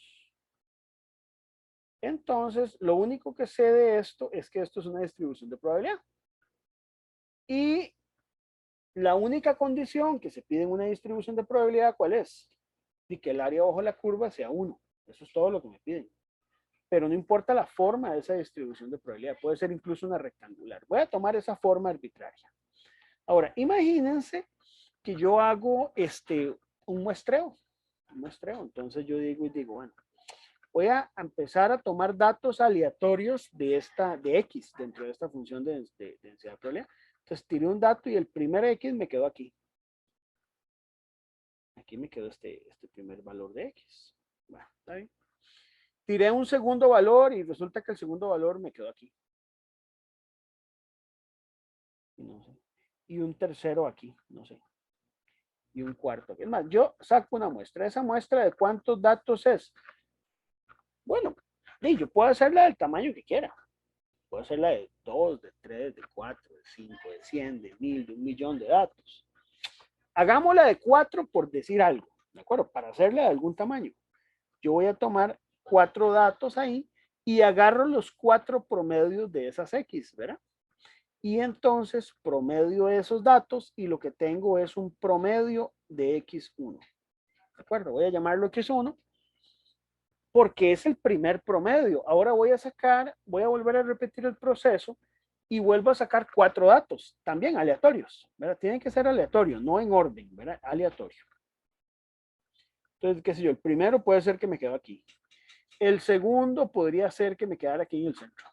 Entonces, lo único que sé de esto es que esto es una distribución de probabilidad. Y la única condición que se pide en una distribución de probabilidad, ¿cuál es? Y que el área bajo la curva sea 1. Eso es todo lo que me piden. Pero no importa la forma de esa distribución de probabilidad. Puede ser incluso una rectangular. Voy a tomar esa forma arbitraria. Ahora, imagínense que yo hago un muestreo. Entonces yo digo, bueno, voy a empezar a tomar datos aleatorios de X, dentro de esta función de densidad de probabilidad. Entonces tiré un dato y el primer X me quedó aquí. Aquí me quedó este primer valor de X. Bueno, está bien. tiré un segundo valor y resulta que el segundo valor me quedó aquí. No sé. Y un tercero aquí, no sé. Y un cuarto. Es más, yo saco una muestra. ¿Esa muestra de cuántos datos es? Bueno, yo puedo hacerla del tamaño que quiera. Puedo hacerla de 2, de 3, de 4, de 5, de 100, de 1000, de 1.000.000 de datos. Hagámosla de 4 por decir algo, ¿de acuerdo? Para hacerla de algún tamaño. Yo voy a tomar 4 datos ahí y agarro los 4 promedios de esas X, ¿verdad? Y entonces promedio esos datos y lo que tengo es un promedio de X1. ¿De acuerdo? Voy a llamarlo X1 porque es el primer promedio. Ahora voy a volver a repetir el proceso y vuelvo a sacar 4 datos, también aleatorios, ¿verdad? Tienen que ser aleatorios, no en orden, ¿verdad? Aleatorio. Entonces, qué sé yo, el primero puede ser que me quede aquí. El segundo podría ser que me quedara aquí en el centro.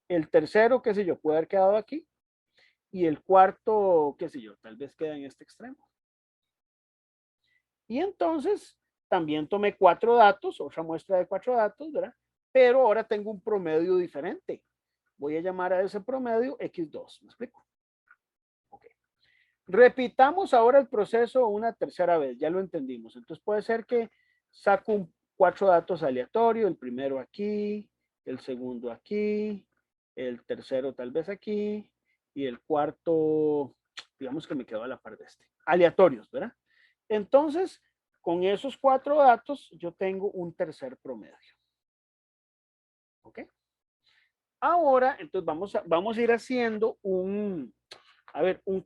El tercero, qué sé yo, puede haber quedado aquí. Y el cuarto, qué sé yo, tal vez queda en este extremo. Y entonces también tomé 4 datos, otra muestra de 4 datos, ¿verdad? Pero ahora tengo un promedio diferente. Voy a llamar a ese promedio X2. ¿Me explico? Ok. Repitamos ahora el proceso una tercera vez. Ya lo entendimos. Entonces puede ser que saco 4 datos aleatorios. El primero aquí, el segundo aquí, el tercero tal vez aquí y el cuarto, digamos que me quedó a la par de este. Aleatorios, ¿verdad? Entonces, con esos 4 datos, yo tengo un tercer promedio. ¿Ok? Ahora, entonces vamos a ir haciendo un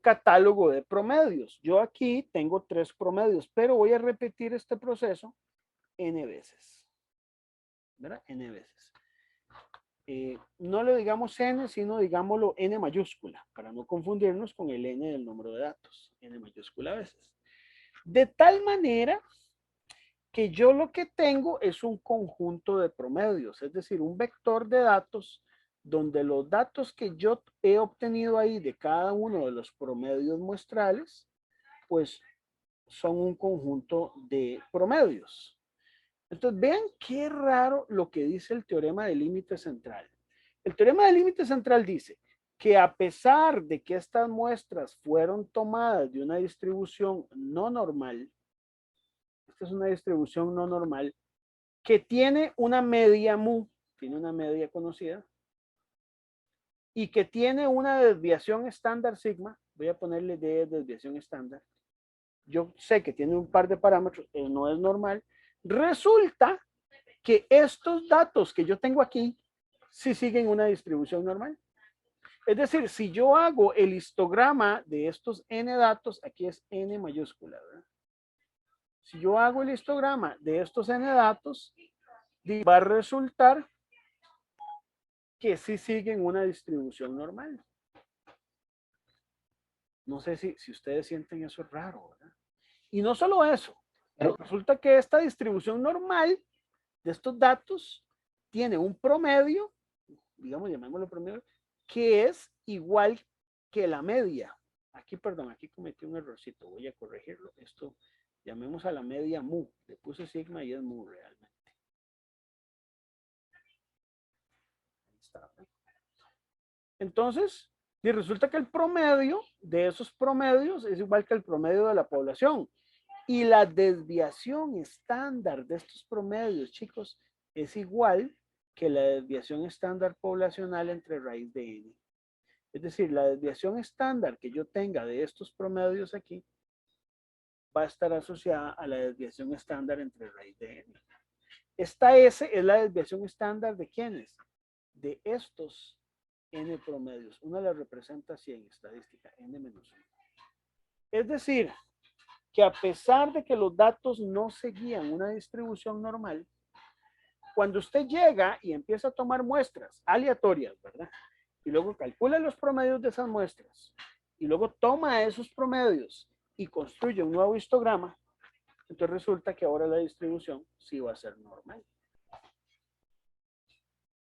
catálogo de promedios. Yo aquí tengo 3 promedios, pero voy a repetir este proceso n veces. ¿Verdad? N veces. No le digamos n, sino digámoslo n mayúscula, para no confundirnos con el n del número de datos. N mayúscula veces. De tal manera que yo lo que tengo es un conjunto de promedios, es decir, un vector de datos donde los datos que yo he obtenido ahí de cada uno de los promedios muestrales, pues son un conjunto de promedios. Entonces, vean qué raro lo que dice el teorema del límite central. El teorema del límite central dice que a pesar de que estas muestras fueron tomadas de una distribución no normal, esta es una distribución no normal, que tiene una media mu, tiene una media conocida, y que tiene una desviación estándar sigma, voy a ponerle de desviación estándar, yo sé que tiene un par de parámetros, no es normal, resulta que estos datos que yo tengo aquí sí siguen una distribución normal. Es decir, si yo hago el histograma de estos n datos, aquí es n mayúscula, ¿verdad? Si yo hago el histograma de estos n datos, va a resultar que sí siguen una distribución normal. No sé si ustedes sienten eso raro, ¿verdad? Y no solo eso, Pero, resulta que esta distribución normal de estos datos tiene un promedio, digamos, llamémoslo promedio, que es igual que la media. Aquí, perdón, aquí cometí un errorcito, voy a corregirlo. Esto, llamemos a la media mu. Le puse sigma y es mu realmente. Ahí está. Entonces, y resulta que el promedio de esos promedios es igual que el promedio de la población. Y la desviación estándar de estos promedios, chicos, es igual que la desviación estándar poblacional entre raíz de n. Es decir, la desviación estándar que yo tenga de estos promedios aquí va a estar asociada a la desviación estándar entre raíz de n. Esta S es la desviación estándar de ¿quiénes? De estos n promedios. Una la representa así en estadística, n-1. Es decir, que a pesar de que los datos no seguían una distribución normal, cuando usted llega y empieza a tomar muestras aleatorias, ¿verdad? Y luego calcula los promedios de esas muestras, y luego toma esos promedios y construye un nuevo histograma, entonces resulta que ahora la distribución sí va a ser normal.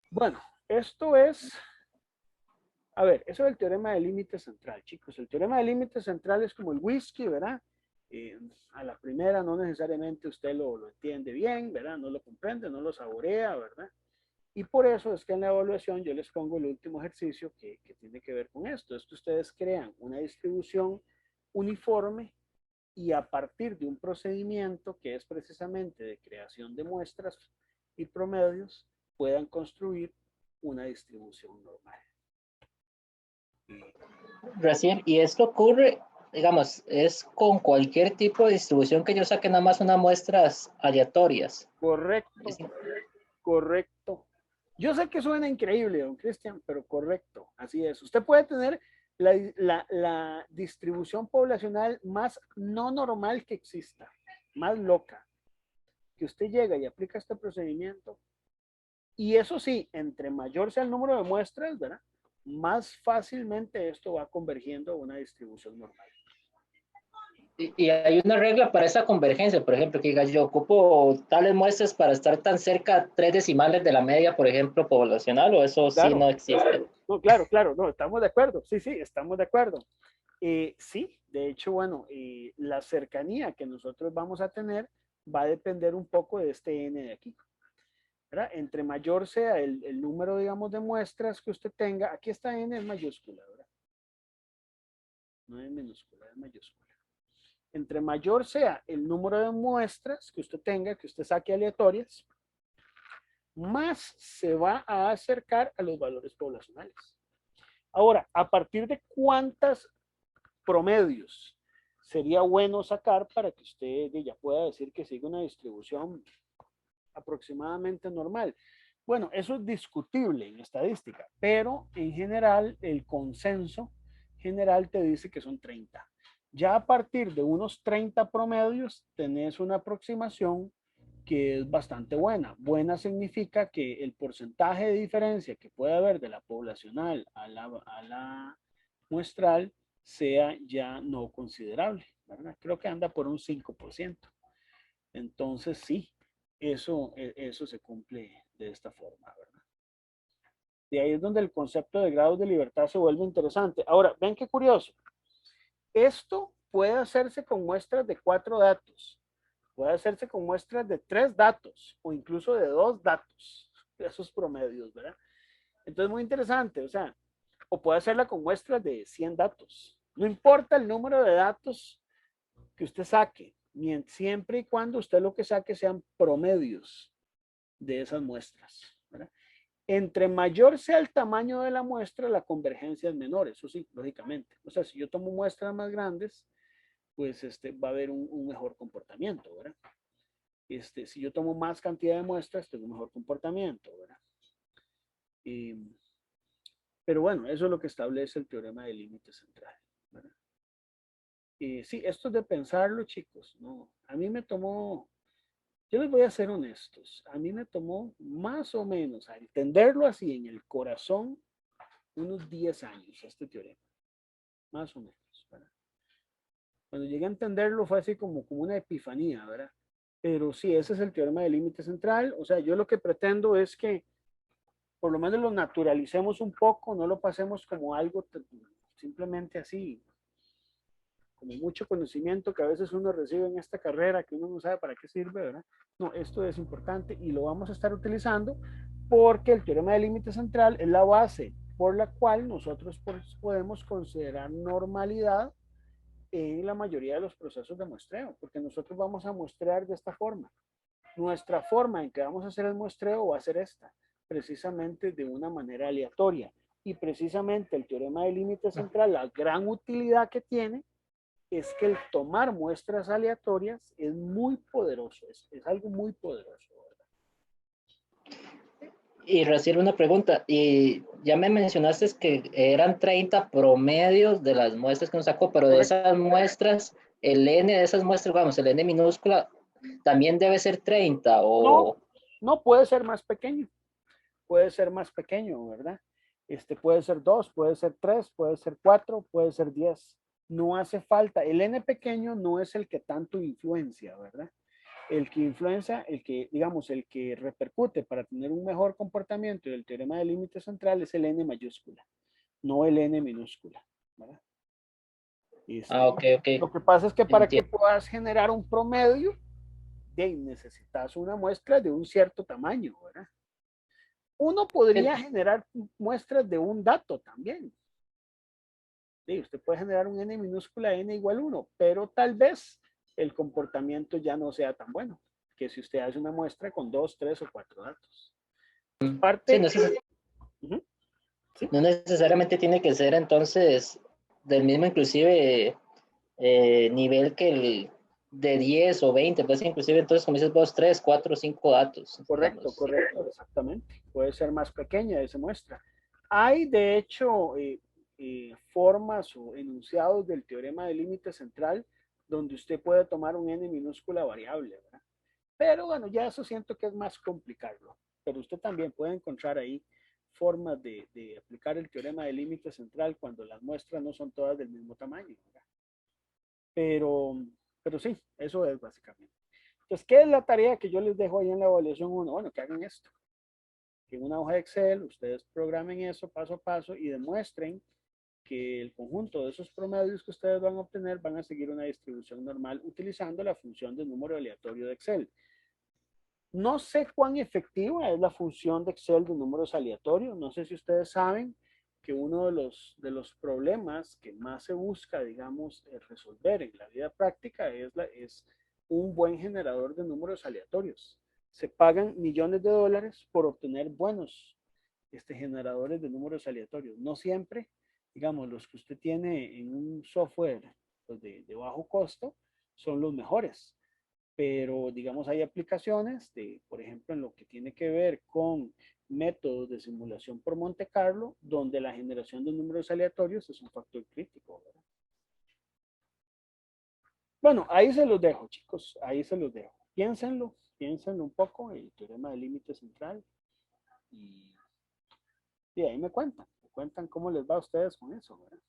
Bueno, esto es, a ver, eso es el teorema del límite central, chicos. El teorema del límite central es como el whisky, ¿verdad? A la primera no necesariamente usted lo entiende bien, ¿verdad? No lo comprende, no lo saborea, ¿verdad? Y por eso es que en la evaluación yo les pongo el último ejercicio que tiene que ver con esto. Es que ustedes crean una distribución uniforme y a partir de un procedimiento que es precisamente de creación de muestras y promedios, puedan construir una distribución normal. Recién, y esto ocurre, digamos, es con cualquier tipo de distribución que yo saque nada más unas muestras aleatorias. Correcto, correcto. Yo sé que suena increíble, don Cristian, pero correcto, así es. Usted puede tener la distribución poblacional más no normal que exista, más loca, que usted llega y aplica este procedimiento. Y eso sí, entre mayor sea el número de muestras, ¿verdad? Más fácilmente esto va convergiendo a una distribución normal. Y hay una regla para esa convergencia, por ejemplo, que diga yo ocupo tales muestras para estar tan cerca 3 decimales de la media, por ejemplo, poblacional, o eso sí Claro, no existe. no, claro, claro, no, estamos de acuerdo, sí, sí, estamos de acuerdo. Sí, de hecho, bueno, la cercanía que nosotros vamos a tener va a depender un poco de este n de aquí, ¿verdad? Entre mayor sea el número, digamos, de muestras que usted tenga, aquí está n en mayúscula, ¿verdad? No es minúscula, es mayúscula. Entre mayor sea el número de muestras que usted tenga, que usted saque aleatorias, más se va a acercar a los valores poblacionales. Ahora, ¿a partir de cuántas promedios sería bueno sacar para que usted ya pueda decir que sigue una distribución aproximadamente normal? Bueno, eso es discutible en estadística, pero en general el consenso general te dice que son 30. Ya a partir de unos 30 promedios tenés una aproximación que es bastante buena. Buena significa que el porcentaje de diferencia que puede haber de la poblacional a la muestral sea ya no considerable, ¿verdad? Creo que anda por un 5%. Entonces, sí, eso se cumple de esta forma, ¿verdad? De ahí es donde el concepto de grados de libertad se vuelve interesante. Ahora, ven qué curioso. Esto puede hacerse con muestras de 4 datos, puede hacerse con muestras de 3 datos o incluso de 2 datos, esos promedios, ¿verdad? Entonces, muy interesante, o sea, o puede hacerla con muestras de 100 datos. No importa el número de datos que usted saque, siempre y cuando usted lo que saque sean promedios de esas muestras, ¿verdad? Entre mayor sea el tamaño de la muestra, la convergencia es menor, eso sí, lógicamente. O sea, si yo tomo muestras más grandes, pues va a haber un mejor comportamiento, ¿verdad? Si yo tomo más cantidad de muestras, tengo un mejor comportamiento, ¿verdad? Pero bueno, eso es lo que establece el teorema del límite central, ¿verdad? Sí, esto es de pensarlo, chicos, ¿no? A mí me tomó, yo les voy a ser honestos, a mí me tomó más o menos a entenderlo así en el corazón unos 10 años este teorema, más o menos, ¿verdad? Cuando llegué a entenderlo fue así como una epifanía, ¿verdad? Pero sí, ese es el teorema del límite central, o sea, yo lo que pretendo es que por lo menos lo naturalicemos un poco, no lo pasemos como algo simplemente así, como mucho conocimiento que a veces uno recibe en esta carrera que uno no sabe para qué sirve, ¿verdad? No, esto es importante y lo vamos a estar utilizando porque el teorema del límite central es la base por la cual nosotros podemos considerar normalidad en la mayoría de los procesos de muestreo, porque nosotros vamos a muestrear de esta forma. Nuestra forma en que vamos a hacer el muestreo va a ser esta, precisamente de una manera aleatoria. Y precisamente el teorema del límite central, la gran utilidad que tiene es que el tomar muestras aleatorias es muy poderoso, es algo muy poderoso. Y recién una pregunta, y ya me mencionaste que eran 30 promedios de las muestras que nos sacó, pero de Correcto. esas muestras, el N de esas muestras, vamos, el N minúscula, también debe ser 30 No, o... no puede ser más pequeño, puede ser más pequeño, ¿verdad? Puede ser 2, puede ser 3, puede ser 4, puede ser 10. No hace falta. El n pequeño no es el que tanto influencia, ¿verdad? El que influencia, el que, digamos, el que repercute para tener un mejor comportamiento del teorema del límite central es el n mayúscula, no el n minúscula, ¿verdad? Ah, ok, ok. Lo que pasa es que para que Entiendo. puedas generar un promedio, necesitas una muestra de un cierto tamaño, ¿verdad? Uno podría generar muestras de un dato también. Sí, usted puede generar un n minúscula n igual 1, pero tal vez el comportamiento ya no sea tan bueno que si usted hace una muestra con 2, 3 o 4 datos. Sí, Parte, no, uh-huh, ¿sí? no necesariamente tiene que ser entonces del mismo inclusive nivel que el de 10 o 20, pues inclusive entonces como dices vos, 3, 4, 5 datos, Correcto, digamos. correcto, exactamente. Puede ser más pequeña esa muestra. Hay, de hecho, formas o enunciados del teorema del límite central donde usted puede tomar un n minúscula variable, ¿verdad? Pero bueno, ya eso siento que es más complicado. Pero usted también puede encontrar ahí formas de aplicar el teorema del límite central cuando las muestras no son todas del mismo tamaño, ¿verdad? Pero, pero sí, eso es básicamente. Entonces, ¿qué es la tarea que yo les dejo ahí en la evaluación 1? Bueno, que hagan esto. Que en una hoja de Excel ustedes programen eso paso a paso y demuestren que el conjunto de esos promedios que ustedes van a obtener van a seguir una distribución normal utilizando la función de número aleatorio de Excel. No sé cuán efectiva es la función de Excel de números aleatorios. No sé si ustedes saben que uno de los problemas que más se busca, digamos, resolver en la vida práctica es un buen generador de números aleatorios. Se pagan millones de dólares por obtener buenos generadores de números aleatorios. No siempre, digamos, los que usted tiene en un software pues, de bajo costo son los mejores, pero digamos hay aplicaciones de, por ejemplo, en lo que tiene que ver con métodos de simulación por Monte Carlo, donde la generación de números aleatorios es un factor crítico, ¿verdad? Bueno, ahí se los dejo, chicos, ahí se los dejo. Piénsenlo, piénsenlo un poco, el teorema del límite central, y, y ahí me cuentan cómo les va a ustedes con eso, ¿verdad?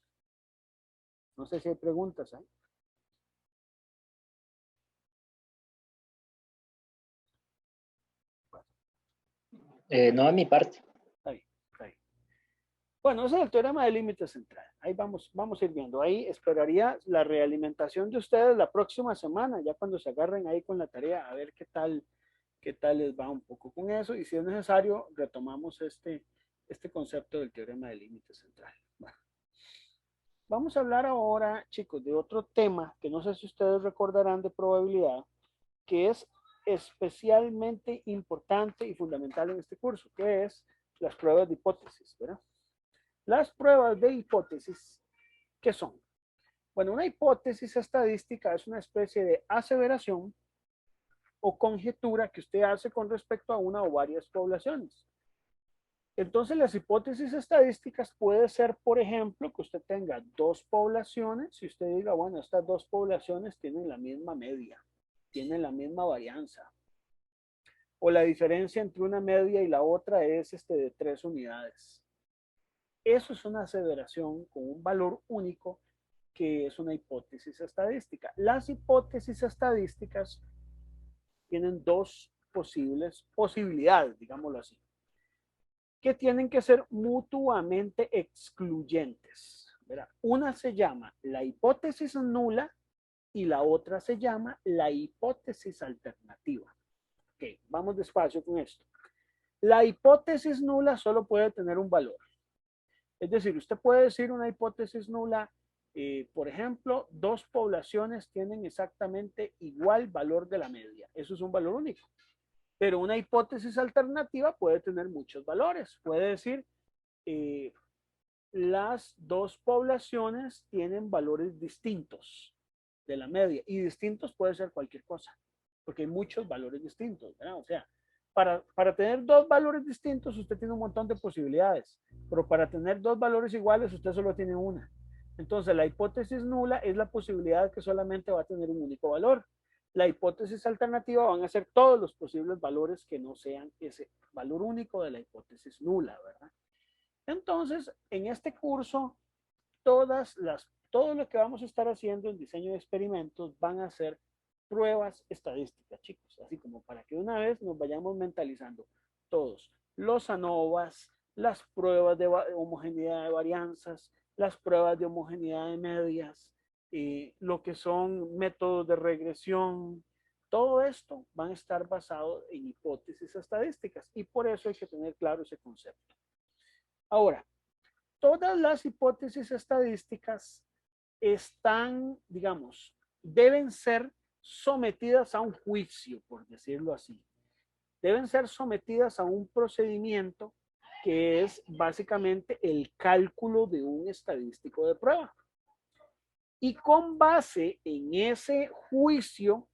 No sé si hay preguntas, ¿eh? No de mi parte. Está bien, está bien. Bueno, ese es el teorema del límite central. Ahí vamos a ir viendo. Ahí esperaría la realimentación de ustedes la próxima semana, ya cuando se agarren ahí con la tarea, a ver qué tal les va un poco con eso. Y si es necesario, retomamos este concepto del teorema del límite central. Bueno, vamos a hablar ahora, chicos, de otro tema que no sé si ustedes recordarán de probabilidad, que es especialmente importante y fundamental en este curso, que es las pruebas de hipótesis, ¿verdad? Las pruebas de hipótesis, ¿qué son? Bueno, una hipótesis estadística es una especie de aseveración o conjetura que usted hace con respecto a una o varias poblaciones. Entonces, las hipótesis estadísticas puede ser, por ejemplo, que usted tenga dos poblaciones y usted diga, bueno, estas dos poblaciones tienen la misma media, tienen la misma varianza, o la diferencia entre una media y la otra es de 3 unidades. Eso es una aseveración con un valor único que es una hipótesis estadística. Las hipótesis estadísticas tienen dos posibilidades, digámoslo así, que tienen que ser mutuamente excluyentes. ¿Verdad? Una se llama la hipótesis nula y la otra se llama la hipótesis alternativa. Ok, vamos despacio con esto. La hipótesis nula solo puede tener un valor. Es decir, usted puede decir una hipótesis nula, por ejemplo, dos poblaciones tienen exactamente igual valor de la media. Eso es un valor único. Pero una hipótesis alternativa puede tener muchos valores. Puede decir, eh, las dos poblaciones tienen valores distintos de la media. Y distintos puede ser cualquier cosa, porque hay muchos valores distintos, ¿verdad? O sea, para tener dos valores distintos, usted tiene un montón de posibilidades, pero para tener dos valores iguales, usted solo tiene una. Entonces, la hipótesis nula es la posibilidad que solamente va a tener un único valor. La hipótesis alternativa van a ser todos los posibles valores que no sean ese valor único de la hipótesis nula, ¿verdad? Entonces, en este curso, todo lo que vamos a estar haciendo en diseño de experimentos van a ser pruebas estadísticas, chicos, así como para que una vez nos vayamos mentalizando todos. Los ANOVAs, las pruebas de homogeneidad de varianzas, las pruebas de homogeneidad de medias, lo que son métodos de regresión, todo esto van a estar basados en hipótesis estadísticas y por eso hay que tener claro ese concepto. Ahora, todas las hipótesis estadísticas están, digamos, deben ser sometidas a un juicio, por decirlo así. Deben ser sometidas a un procedimiento que es básicamente el cálculo de un estadístico de prueba. Y con base en ese juicio,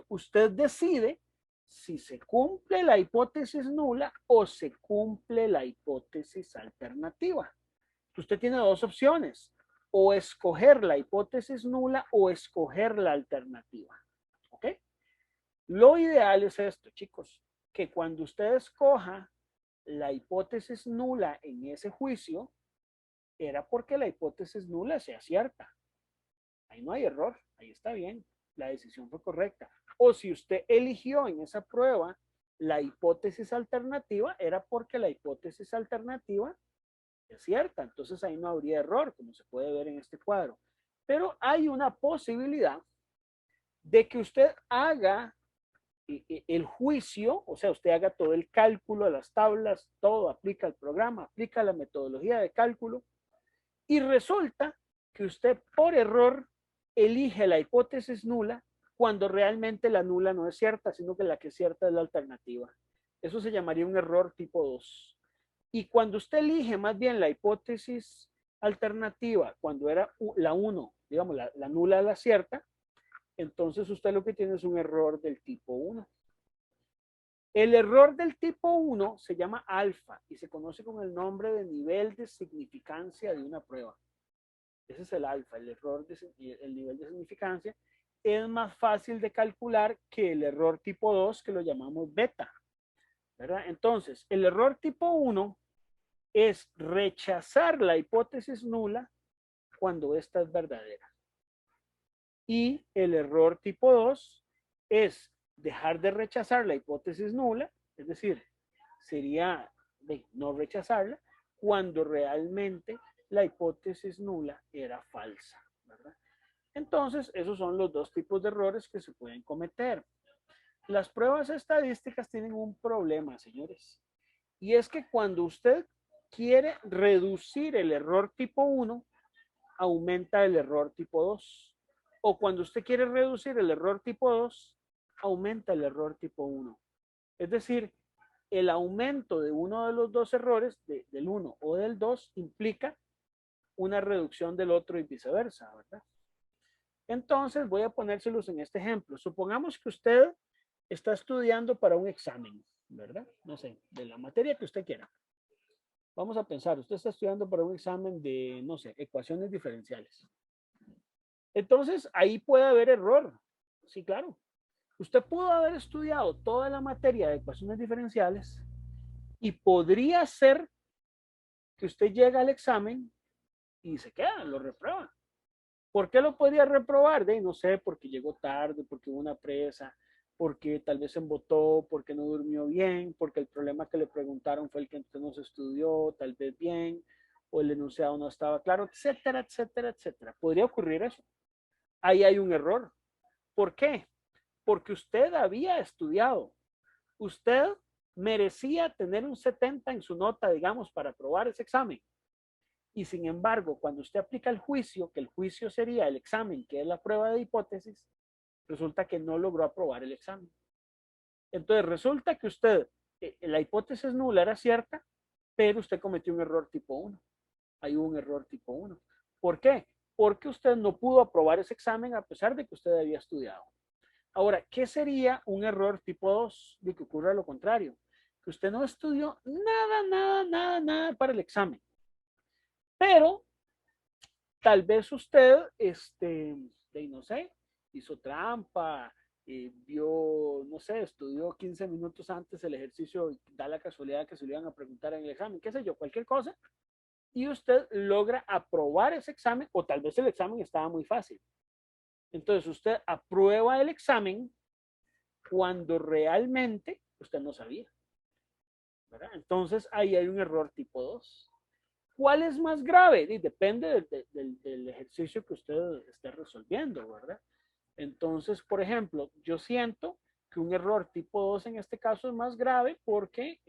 usted decide si se cumple la hipótesis nula o se cumple la hipótesis alternativa. Usted tiene dos opciones, o escoger la hipótesis nula o escoger la alternativa. ¿Ok? Lo ideal es esto, chicos, que cuando usted escoja la hipótesis nula en ese juicio, era porque la hipótesis nula sea cierta. Ahí no hay error, ahí está bien, la decisión fue correcta. O si usted eligió en esa prueba la hipótesis alternativa, era porque la hipótesis alternativa es cierta. Entonces ahí no habría error, como se puede ver en este cuadro. Pero hay una posibilidad de que usted haga el juicio, o sea, usted haga todo el cálculo de las tablas, todo, aplica el programa, aplica la metodología de cálculo, y resulta que usted por error elige la hipótesis nula cuando realmente la nula no es cierta, sino que la que es cierta es la alternativa. Eso se llamaría un error tipo 2. Y cuando usted elige más bien la hipótesis alternativa, cuando era la 1, digamos, la nula es la cierta, entonces usted lo que tiene es un error del tipo 1. El error del tipo 1 se llama alfa y se conoce con el nombre de nivel de significancia de una prueba. Ese es el alfa, el nivel de significancia. Es más fácil de calcular que el error tipo 2, que lo llamamos beta, ¿verdad? Entonces, el error tipo 1 es rechazar la hipótesis nula cuando ésta es verdadera. Y el error tipo 2 es dejar de rechazar la hipótesis nula, es decir, sería de no rechazarla cuando realmente la hipótesis nula era falsa, ¿verdad? Entonces, esos son los dos tipos de errores que se pueden cometer. Las pruebas estadísticas tienen un problema, señores, y es que cuando usted quiere reducir el error tipo 1, aumenta el error tipo 2. O cuando usted quiere reducir el error tipo 2, aumenta el error tipo 1. Es decir, el aumento de uno de los dos errores, del 1 o del 2, implica una reducción del otro y viceversa, ¿verdad? Entonces voy a ponérselos en este ejemplo. Supongamos que usted está estudiando para un examen, ¿verdad? No sé, de la materia que usted quiera. Vamos a pensar, usted está estudiando para un examen de, no sé, ecuaciones diferenciales. Entonces, ahí puede haber error. Sí, claro. Usted pudo haber estudiado toda la materia de ecuaciones diferenciales y podría ser que usted llega al examen y se queda, lo reprueba. ¿Por qué lo podría reprobar? No sé, porque llegó tarde, porque hubo una presa, porque tal vez se embotó, porque no durmió bien, porque el problema que le preguntaron fue el que usted no se estudió, tal vez bien, o el enunciado no estaba claro, etcétera, etcétera, etcétera. Podría ocurrir eso. Ahí hay un error. ¿Por qué? Porque usted había estudiado. Usted merecía tener un 70 en su nota, digamos, para aprobar ese examen. Y sin embargo, cuando usted aplica el juicio, que el juicio sería el examen, que es la prueba de hipótesis, resulta que no logró aprobar el examen. Entonces resulta que usted, la hipótesis nula era cierta, pero usted cometió un error tipo 1. Hay un error tipo 1. ¿Por qué? Porque usted no pudo aprobar ese examen a pesar de que usted había estudiado. Ahora, ¿qué sería un error tipo 2? De que ocurra lo contrario. Que usted no estudió nada para el examen. Pero tal vez usted, no sé, hizo trampa, vio, no sé, estudió 15 minutos antes el ejercicio, da la casualidad que se le iban a preguntar en el examen, qué sé yo, cualquier cosa, y usted logra aprobar ese examen, o tal vez el examen estaba muy fácil. Entonces usted aprueba el examen cuando realmente usted no sabía, ¿verdad? Entonces ahí hay un error tipo 2. ¿Cuál es más grave? Y depende del ejercicio que usted esté resolviendo, ¿verdad? Entonces, por ejemplo, yo siento que un error tipo 2 en este caso es más grave porque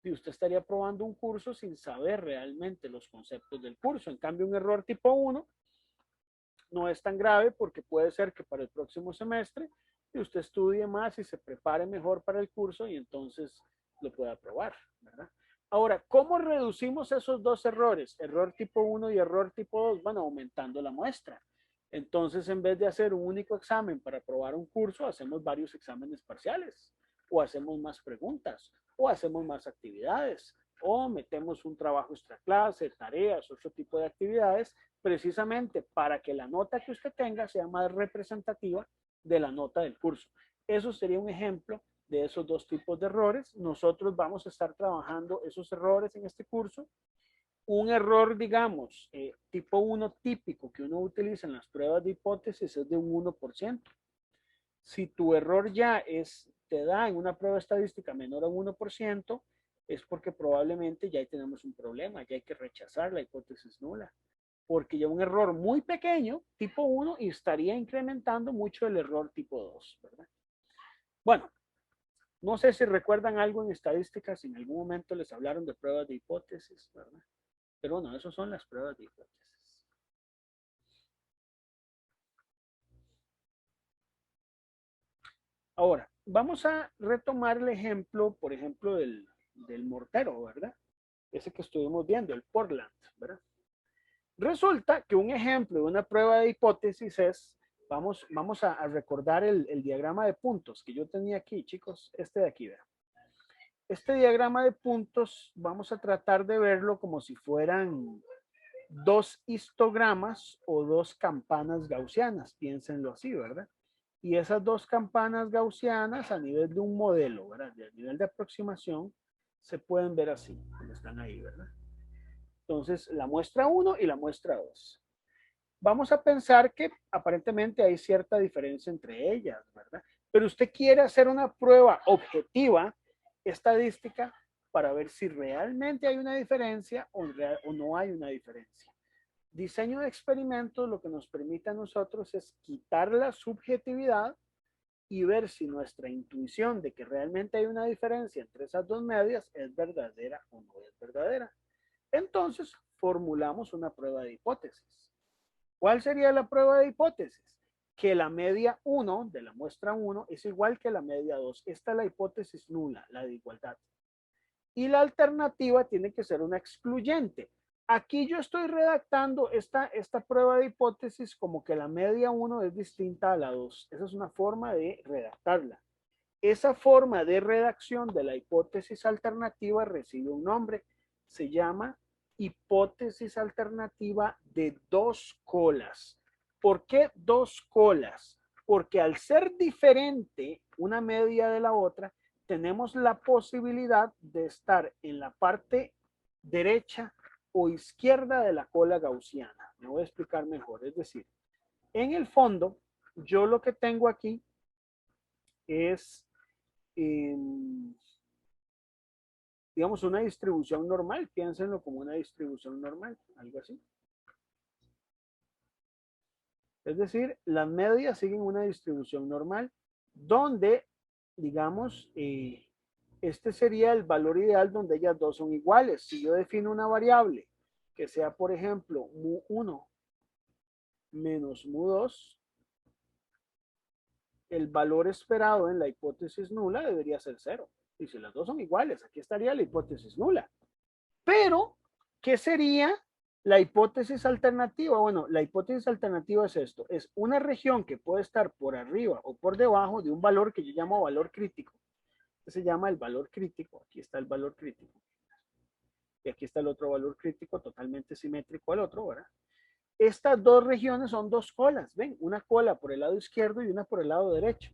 usted estaría probando un curso sin saber realmente los conceptos del curso. En cambio, un error tipo 1 no es tan grave porque puede ser que para el próximo semestre usted estudie más y se prepare mejor para el curso y entonces lo pueda aprobar, ¿verdad? Ahora, ¿cómo reducimos esos dos errores? Error tipo 1 y error tipo 2. Bueno, aumentando la muestra. Entonces, en vez de hacer un único examen para aprobar un curso, hacemos varios exámenes parciales, o hacemos más preguntas, o hacemos más actividades, o metemos un trabajo extra clase, tareas, otro tipo de actividades, precisamente para que la nota que usted tenga sea más representativa de la nota del curso. Eso sería un ejemplo de esos dos tipos de errores. Nosotros vamos a estar trabajando esos errores en este curso. Un error, digamos, tipo 1 típico que uno utiliza en las pruebas de hipótesis es de un 1%. Si tu error ya te da en una prueba estadística menor a un 1%, es porque probablemente ya ahí tenemos un problema, ya hay que rechazar la hipótesis nula. Porque ya un error muy pequeño, tipo 1, y estaría incrementando mucho el error tipo 2, ¿verdad? Bueno, no sé si recuerdan algo en estadísticas, si en algún momento les hablaron de pruebas de hipótesis, ¿verdad? Pero bueno, esas son las pruebas de hipótesis. Ahora, vamos a retomar el ejemplo, por ejemplo, del mortero, ¿verdad? Ese que estuvimos viendo, el Portland, ¿verdad? Resulta que un ejemplo de una prueba de hipótesis es, vamos a recordar el diagrama de puntos que yo tenía aquí, chicos, este de aquí, ¿verdad? Este diagrama de puntos vamos a tratar de verlo como si fueran dos histogramas o dos campanas gaussianas, piénsenlo así, ¿verdad? Y esas dos campanas gaussianas a nivel de un modelo, ¿verdad? A nivel de aproximación, se pueden ver así, como están ahí, ¿verdad? Entonces, la muestra 1 y la muestra 2. Vamos a pensar que aparentemente hay cierta diferencia entre ellas, ¿verdad? Pero usted quiere hacer una prueba objetiva, estadística, para ver si realmente hay una diferencia o no hay una diferencia. Diseño de experimentos lo que nos permite a nosotros es quitar la subjetividad y ver si nuestra intuición de que realmente hay una diferencia entre esas dos medias es verdadera o no es verdadera. Entonces, formulamos una prueba de hipótesis. ¿Cuál sería la prueba de hipótesis? Que la media 1 de la muestra 1 es igual que la media 2. Esta es la hipótesis nula, la de igualdad. Y la alternativa tiene que ser una excluyente. Aquí yo estoy redactando esta prueba de hipótesis como que la media 1 es distinta a la 2. Esa es una forma de redactarla. Esa forma de redacción de la hipótesis alternativa recibe un nombre. Se llama hipótesis alternativa de dos colas. ¿Por qué dos colas? Porque al ser diferente una media de la otra, tenemos la posibilidad de estar en la parte derecha o izquierda de la cola gaussiana. Me voy a explicar mejor. Es decir, en el fondo, yo lo que tengo aquí es, digamos, una distribución normal. Piénsenlo como una distribución normal, algo así. Es decir, las medias siguen una distribución normal donde, digamos, este sería el valor ideal donde ellas dos son iguales. Si yo defino una variable que sea, por ejemplo, mu1 menos mu2, el valor esperado en la hipótesis nula debería ser 0. Y si las dos son iguales, aquí estaría la hipótesis nula. Pero, ¿qué sería la hipótesis alternativa? Bueno, la hipótesis alternativa es esto. Es una región que puede estar por arriba o por debajo de un valor que yo llamo valor crítico. Se llama el valor crítico. Aquí está el valor crítico. Y aquí está el otro valor crítico totalmente simétrico al otro, ¿verdad? Estas dos regiones son dos colas, ¿ven? Una cola por el lado izquierdo y una por el lado derecho.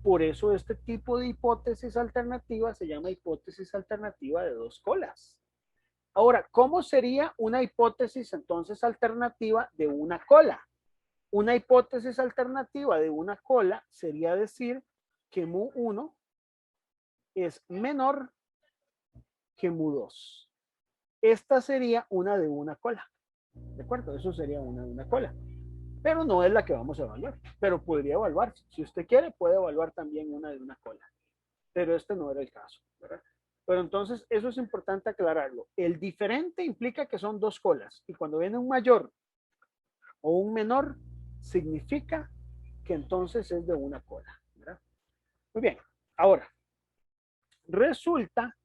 Por eso este tipo de hipótesis alternativa se llama hipótesis alternativa de dos colas. Ahora, ¿cómo sería una hipótesis entonces alternativa de una cola? Una hipótesis alternativa de una cola sería decir que mu1 es menor que mu2. Esta sería una de una cola. ¿De acuerdo? Eso sería una de una cola. Pero no es la que vamos a evaluar. Pero podría evaluar. Si usted quiere, puede evaluar también una de una cola. Pero este no era el caso, ¿verdad? Pero entonces, eso es importante aclararlo. El diferente implica que son dos colas. Y cuando viene un mayor o un menor, significa que entonces es de una cola, ¿verdad? Muy bien. Ahora, resulta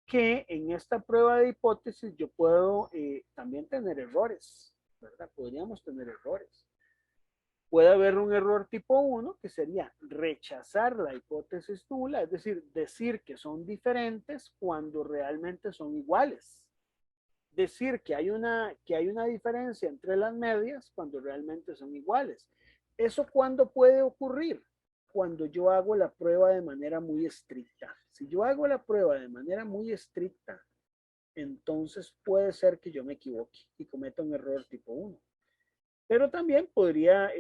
que en esta prueba de hipótesis yo puedo también tener errores, ¿verdad? Podríamos tener errores. Puede haber un error tipo 1 que sería rechazar la hipótesis nula, es decir que son diferentes cuando realmente son iguales. Decir que hay una diferencia entre las medias cuando realmente son iguales. ¿Eso cuándo puede ocurrir? Cuando yo hago la prueba de manera muy estricta. Si yo hago la prueba de manera muy estricta, entonces puede ser que yo me equivoque y cometa un error tipo 1. Pero también podría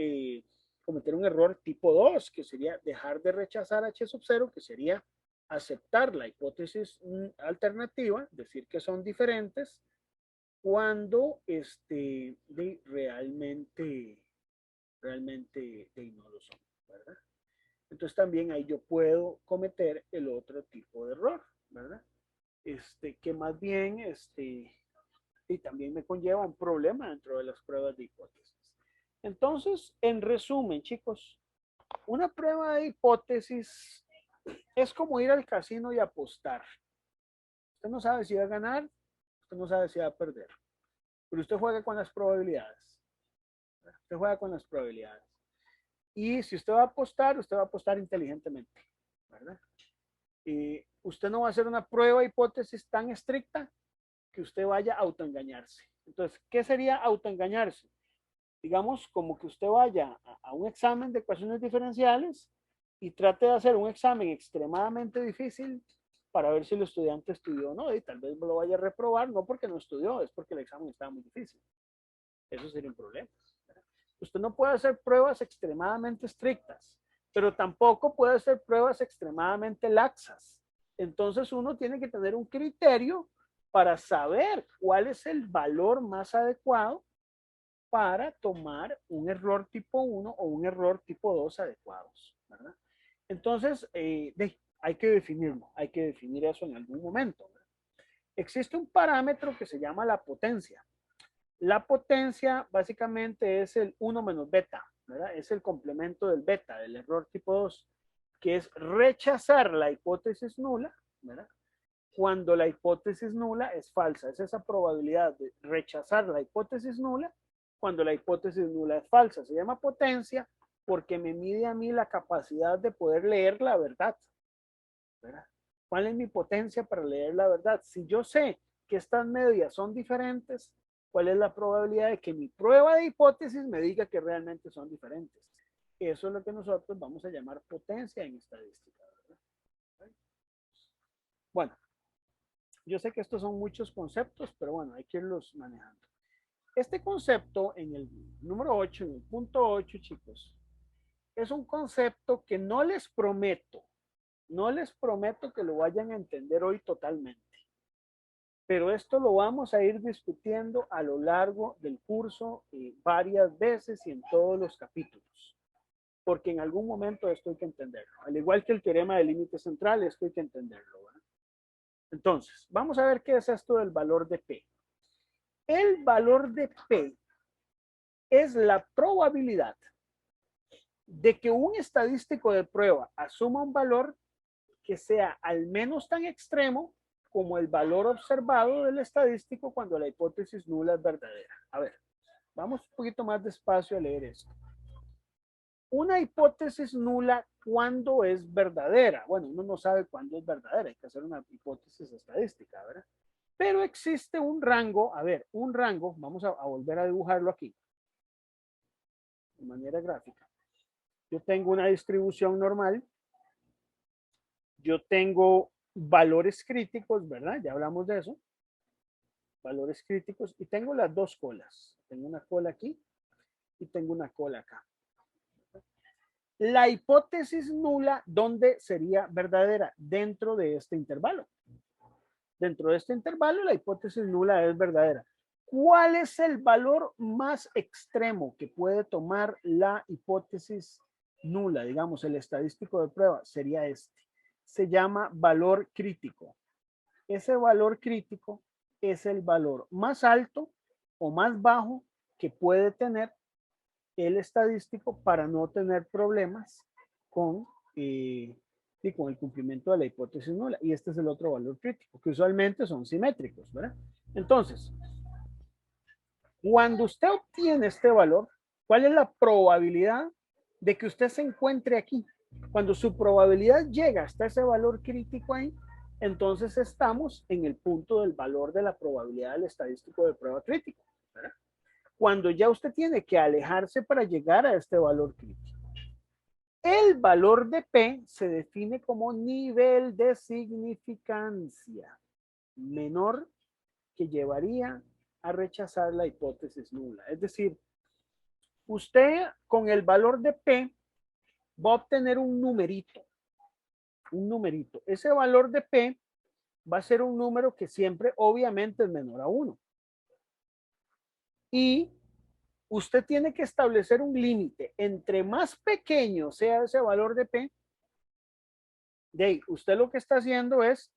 cometer un error tipo 2, que sería dejar de rechazar H sub 0, que sería aceptar la hipótesis alternativa, decir que son diferentes, cuando realmente no lo son, ¿verdad? Entonces también ahí yo puedo cometer el otro tipo de error, ¿verdad? Que más bien, y también me conlleva un problema dentro de las pruebas de hipótesis. Entonces, en resumen, chicos, una prueba de hipótesis es como ir al casino y apostar. Usted no sabe si va a ganar, usted no sabe si va a perder, pero usted juega con las probabilidades. Usted juega con las probabilidades. Y si usted usted va a apostar inteligentemente, ¿verdad? Usted no va a hacer una prueba de hipótesis tan estricta que usted vaya a autoengañarse. Entonces, ¿qué sería autoengañarse? Digamos, como que usted vaya a un examen de ecuaciones diferenciales y trate de hacer un examen extremadamente difícil para ver si el estudiante estudió o no, y tal vez lo vaya a reprobar, no porque no estudió, es porque el examen estaba muy difícil. Eso sería un problema. Usted no puede hacer pruebas extremadamente estrictas, pero tampoco puede hacer pruebas extremadamente laxas. Entonces uno tiene que tener un criterio para saber cuál es el valor más adecuado para tomar un error tipo 1 o un error tipo 2 adecuados, ¿verdad? Entonces, hay que definirlo, hay que definir eso en algún momento, ¿verdad? Existe un parámetro que se llama la potencia. La potencia básicamente es el 1 menos beta, ¿verdad? Es el complemento del beta, del error tipo 2, que es rechazar la hipótesis nula, ¿verdad? Cuando la hipótesis nula es falsa. Es esa probabilidad de rechazar la hipótesis nula cuando la hipótesis nula es falsa. Se llama potencia porque me mide a mí la capacidad de poder leer la verdad, ¿verdad? ¿Cuál es mi potencia para leer la verdad? Si yo sé que estas medias son diferentes, ¿cuál es la probabilidad de que mi prueba de hipótesis me diga que realmente son diferentes? Eso es lo que nosotros vamos a llamar potencia en estadística, ¿verdad? Bueno, yo sé que estos son muchos conceptos, pero bueno, hay que irlos manejando. Este concepto en el número 8, en el punto 8, chicos, es un concepto que no les prometo que lo vayan a entender hoy totalmente, pero esto lo vamos a ir discutiendo a lo largo del curso varias veces y en todos los capítulos, porque en algún momento esto hay que entenderlo, al igual que el teorema del límite central, esto hay que entenderlo, ¿verdad? Entonces, vamos a ver qué es esto del valor de P. El valor de P es la probabilidad de que un estadístico de prueba asuma un valor que sea al menos tan extremo como el valor observado del estadístico cuando la hipótesis nula es verdadera. A ver, vamos un poquito más despacio a leer esto. Una hipótesis nula, ¿cuándo es verdadera? Bueno, uno no sabe cuándo es verdadera, hay que hacer una hipótesis estadística, ¿verdad? Pero existe un rango, a ver, un rango, vamos a volver a dibujarlo aquí, de manera gráfica. Yo tengo una distribución normal, yo tengo valores críticos, ¿verdad? Ya hablamos de eso, valores críticos, y tengo las dos colas. Tengo una cola aquí y tengo una cola acá. La hipótesis nula, ¿dónde sería verdadera? Dentro de este intervalo. Dentro de este intervalo, la hipótesis nula es verdadera. ¿Cuál es el valor más extremo que puede tomar la hipótesis nula? Digamos, el estadístico de prueba sería este. Se llama valor crítico. Ese valor crítico es el valor más alto o más bajo que puede tener el estadístico para no tener problemas con, con el cumplimiento de la hipótesis nula. Y este es el otro valor crítico, que usualmente son simétricos, ¿verdad? Entonces, cuando usted obtiene este valor, ¿cuál es la probabilidad de que usted se encuentre aquí? Cuando su probabilidad llega hasta ese valor crítico ahí, entonces estamos en el punto del valor de la probabilidad del estadístico de prueba crítico, ¿verdad? Cuando ya usted tiene que alejarse para llegar a este valor crítico. El valor de P se define como nivel de significancia menor que llevaría a rechazar la hipótesis nula. Es decir, usted con el valor de P va a obtener un numerito. Un numerito. Ese valor de P va a ser un número que siempre obviamente es menor a 1. Y usted tiene que establecer un límite. Entre más pequeño sea ese valor de P, usted lo que está haciendo es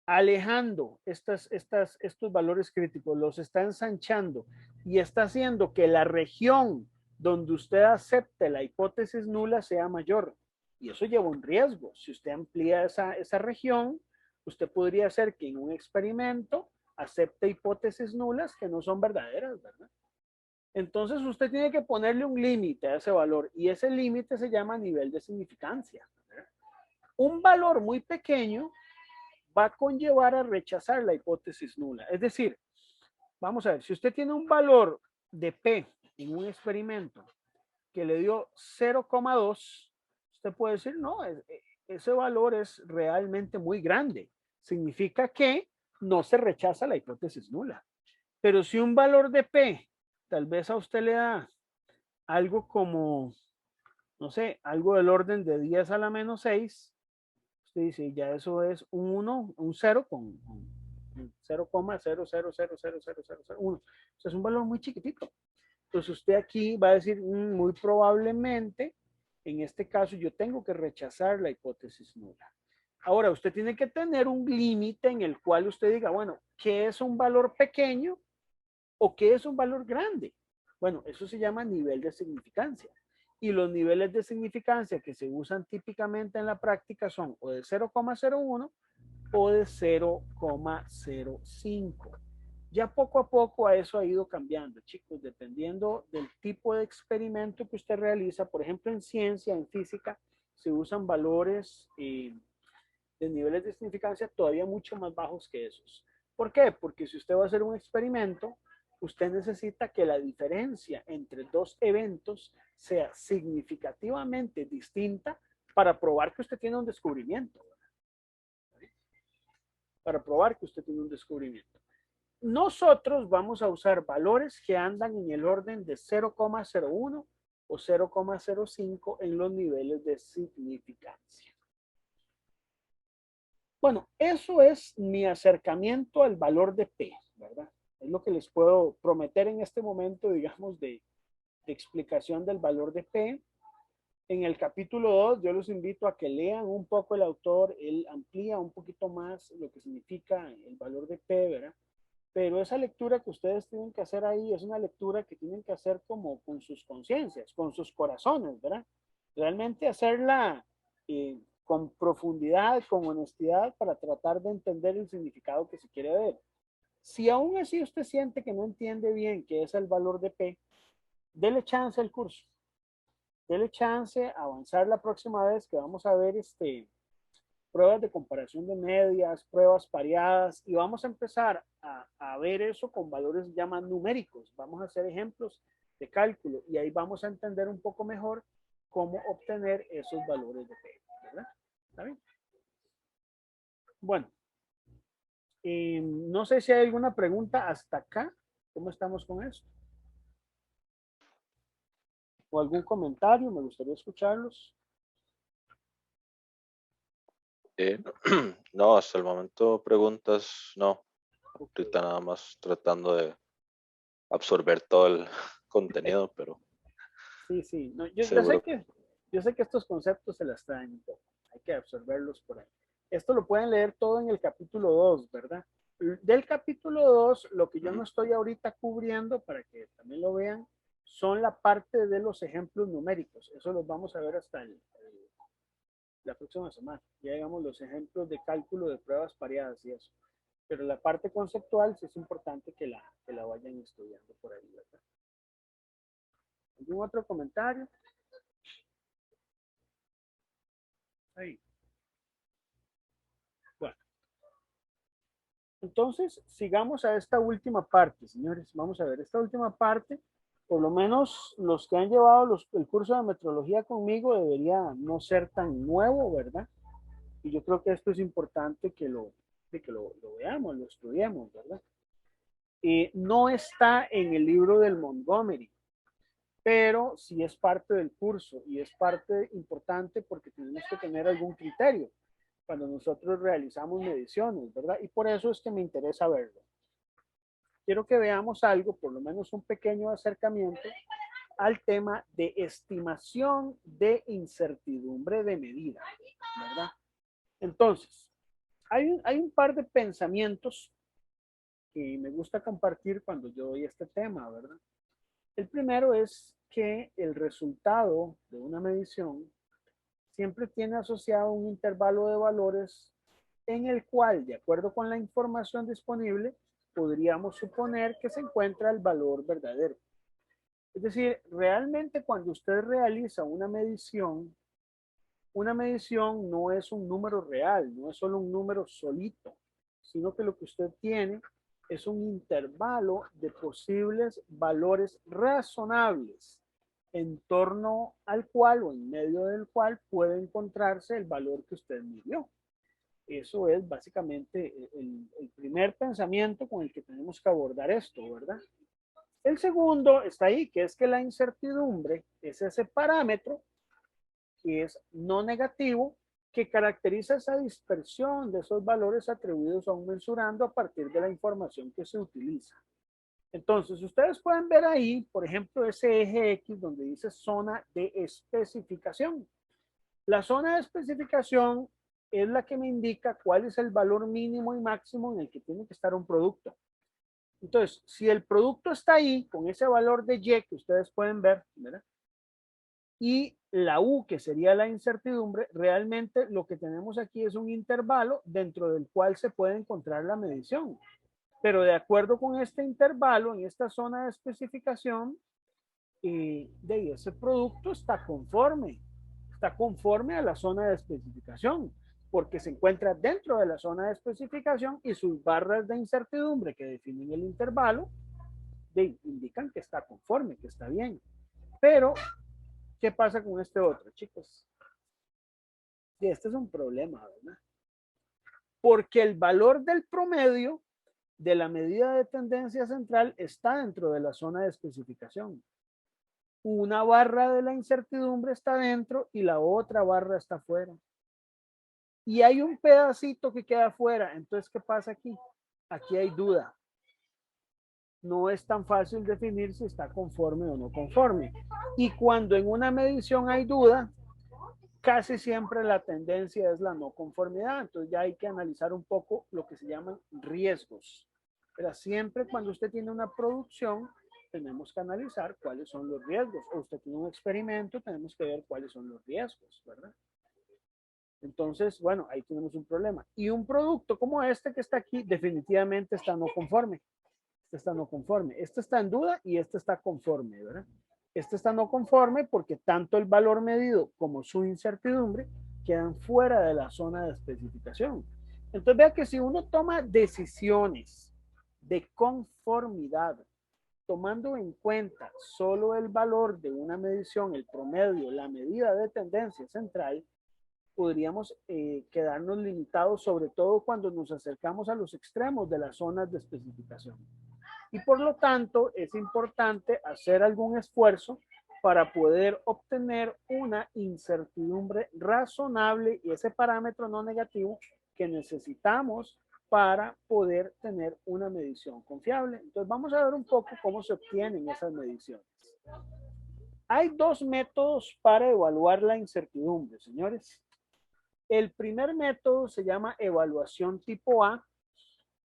alejando estos valores críticos, los está ensanchando y está haciendo que la región donde usted acepte la hipótesis nula sea mayor. Y eso lleva un riesgo. Si usted amplía esa región, usted podría hacer que en un experimento acepte hipótesis nulas que no son verdaderas, ¿verdad? Entonces usted tiene que ponerle un límite a ese valor y ese límite se llama nivel de significancia, ¿verdad? Un valor muy pequeño va a conllevar a rechazar la hipótesis nula. Es decir, vamos a ver, si usted tiene un valor de P en un experimento que le dio 0,2, usted puede decir, no, ese valor es realmente muy grande. Significa que no se rechaza la hipótesis nula. Pero si un valor de P, tal vez a usted le da algo como, no sé, algo del orden de 10 a la menos 6, usted dice, ya eso es un 1, un 0 con 0,0000001. O sea, es un valor muy chiquitito. Entonces usted aquí va a decir, muy probablemente, en este caso yo tengo que rechazar la hipótesis nula. Ahora, usted tiene que tener un límite en el cual usted diga, bueno, ¿qué es un valor pequeño o qué es un valor grande? Bueno, eso se llama nivel de significancia. Y los niveles de significancia que se usan típicamente en la práctica son o de 0,01 o de 0,05. Ya poco a poco a eso ha ido cambiando, chicos, dependiendo del tipo de experimento que usted realiza. Por ejemplo, en ciencia, en física, se usan valores de niveles de significancia todavía mucho más bajos que esos. ¿Por qué? Porque si usted va a hacer un experimento, usted necesita que la diferencia entre dos eventos sea significativamente distinta para probar que usted tiene un descubrimiento. Para probar que usted tiene un descubrimiento. Nosotros vamos a usar valores que andan en el orden de 0,01 o 0,05 en los niveles de significancia. Bueno, eso es mi acercamiento al valor de P, ¿verdad? Es lo que les puedo prometer en este momento, digamos, de explicación del valor de P. En el capítulo 2, yo los invito a que lean un poco el autor, él amplía un poquito más lo que significa el valor de P, ¿verdad? Pero esa lectura que ustedes tienen que hacer ahí es una lectura que tienen que hacer como con sus conciencias, con sus corazones, ¿verdad? Realmente hacerla con profundidad, con honestidad, para tratar de entender el significado que se quiere ver. Si aún así usted siente que no entiende bien qué es el valor de P, dele chance al curso. Dele chance a avanzar la próxima vez que vamos a ver pruebas de comparación de medias, pruebas pareadas, y vamos a empezar a ver eso con valores ya más numéricos. Vamos a hacer ejemplos de cálculo y ahí vamos a entender un poco mejor cómo obtener esos valores de P, ¿verdad? ¿Está bien? Bueno, no sé si hay alguna pregunta hasta acá. ¿Cómo estamos con esto? ¿O algún comentario? Me gustaría escucharlos. No, hasta el momento preguntas, no. Ok. Ahorita nada más tratando de absorber todo el contenido, pero Sí, sí. No, seguro. yo sé que estos conceptos se las traen un poco. Hay que absorberlos por ahí. Esto lo pueden leer todo en el capítulo 2, ¿verdad? Del capítulo 2, lo que yo no Ujú. estoy ahorita cubriendo, para que también lo vean, son la parte de los ejemplos numéricos. Eso los vamos a ver hasta la próxima semana. Ya digamos los ejemplos de cálculo de pruebas pareadas y eso. Pero la parte conceptual sí es importante que la vayan estudiando por ahí, ¿verdad? ¿Algún otro comentario? Ahí. Bueno, entonces sigamos a esta última parte, señores. Vamos a ver, esta última parte, por lo menos los que han llevado el curso de metrología conmigo debería no ser tan nuevo, ¿verdad? Y yo creo que esto es importante que lo veamos, lo estudiemos, ¿verdad? No está en el libro del Montgomery, pero sí es parte del curso y es parte importante porque tenemos que tener algún criterio cuando nosotros realizamos mediciones, ¿verdad? Y por eso es que me interesa verlo. Quiero que veamos algo, por lo menos un pequeño acercamiento al tema de estimación de incertidumbre de medida, ¿verdad? Entonces, hay un par de pensamientos que me gusta compartir cuando yo doy este tema, ¿verdad? El primero es que el resultado de una medición siempre tiene asociado un intervalo de valores en el cual, de acuerdo con la información disponible, podríamos suponer que se encuentra el valor verdadero. Es decir, realmente cuando usted realiza una medición no es un número real, no es solo un número solito, sino que lo que usted tiene es un intervalo de posibles valores razonables en torno al cual o en medio del cual puede encontrarse el valor que usted midió. Eso es básicamente el primer pensamiento con el que tenemos que abordar esto, ¿verdad? El segundo está ahí, que es que la incertidumbre es ese parámetro que es no negativo, que caracteriza esa dispersión de esos valores atribuidos a un mensurando a partir de la información que se utiliza. Entonces, ustedes pueden ver ahí, por ejemplo, ese eje X donde dice zona de especificación. La zona de especificación es la que me indica cuál es el valor mínimo y máximo en el que tiene que estar un producto. Entonces, si el producto está ahí con ese valor de Y que ustedes pueden ver, ¿verdad? Y la U, que sería la incertidumbre, realmente lo que tenemos aquí es un intervalo dentro del cual se puede encontrar la medición. Pero de acuerdo con este intervalo, en esta zona de especificación, de ese producto está conforme a la zona de especificación, porque se encuentra dentro de la zona de especificación y sus barras de incertidumbre que definen el intervalo indican que está conforme, que está bien. Pero ¿qué pasa con este otro, chicos? Y este es un problema, ¿verdad? Porque el valor del promedio de la medida de tendencia central está dentro de la zona de especificación. Una barra de la incertidumbre está dentro y la otra barra está fuera. Y hay un pedacito que queda fuera. Entonces, ¿qué pasa aquí? Aquí hay duda. No es tan fácil definir si está conforme o no conforme. Y cuando en una medición hay duda, casi siempre la tendencia es la no conformidad. Entonces ya hay que analizar un poco lo que se llaman riesgos. Pero siempre cuando usted tiene una producción, tenemos que analizar cuáles son los riesgos. O usted tiene un experimento, tenemos que ver cuáles son los riesgos, ¿verdad? Entonces, bueno, ahí tenemos un problema. Y un producto como este que está aquí, definitivamente está no conforme. Este está no conforme. Este está en duda y este está conforme, ¿verdad? Este está no conforme porque tanto el valor medido como su incertidumbre quedan fuera de la zona de especificación. Entonces vea que si uno toma decisiones de conformidad, tomando en cuenta solo el valor de una medición, el promedio, la medida de tendencia central, podríamos quedarnos limitados, sobre todo cuando nos acercamos a los extremos de las zonas de especificación. Y por lo tanto, es importante hacer algún esfuerzo para poder obtener una incertidumbre razonable y ese parámetro no negativo que necesitamos para poder tener una medición confiable. Entonces vamos a ver un poco cómo se obtienen esas mediciones. Hay dos métodos para evaluar la incertidumbre, señores. El primer método se llama evaluación tipo A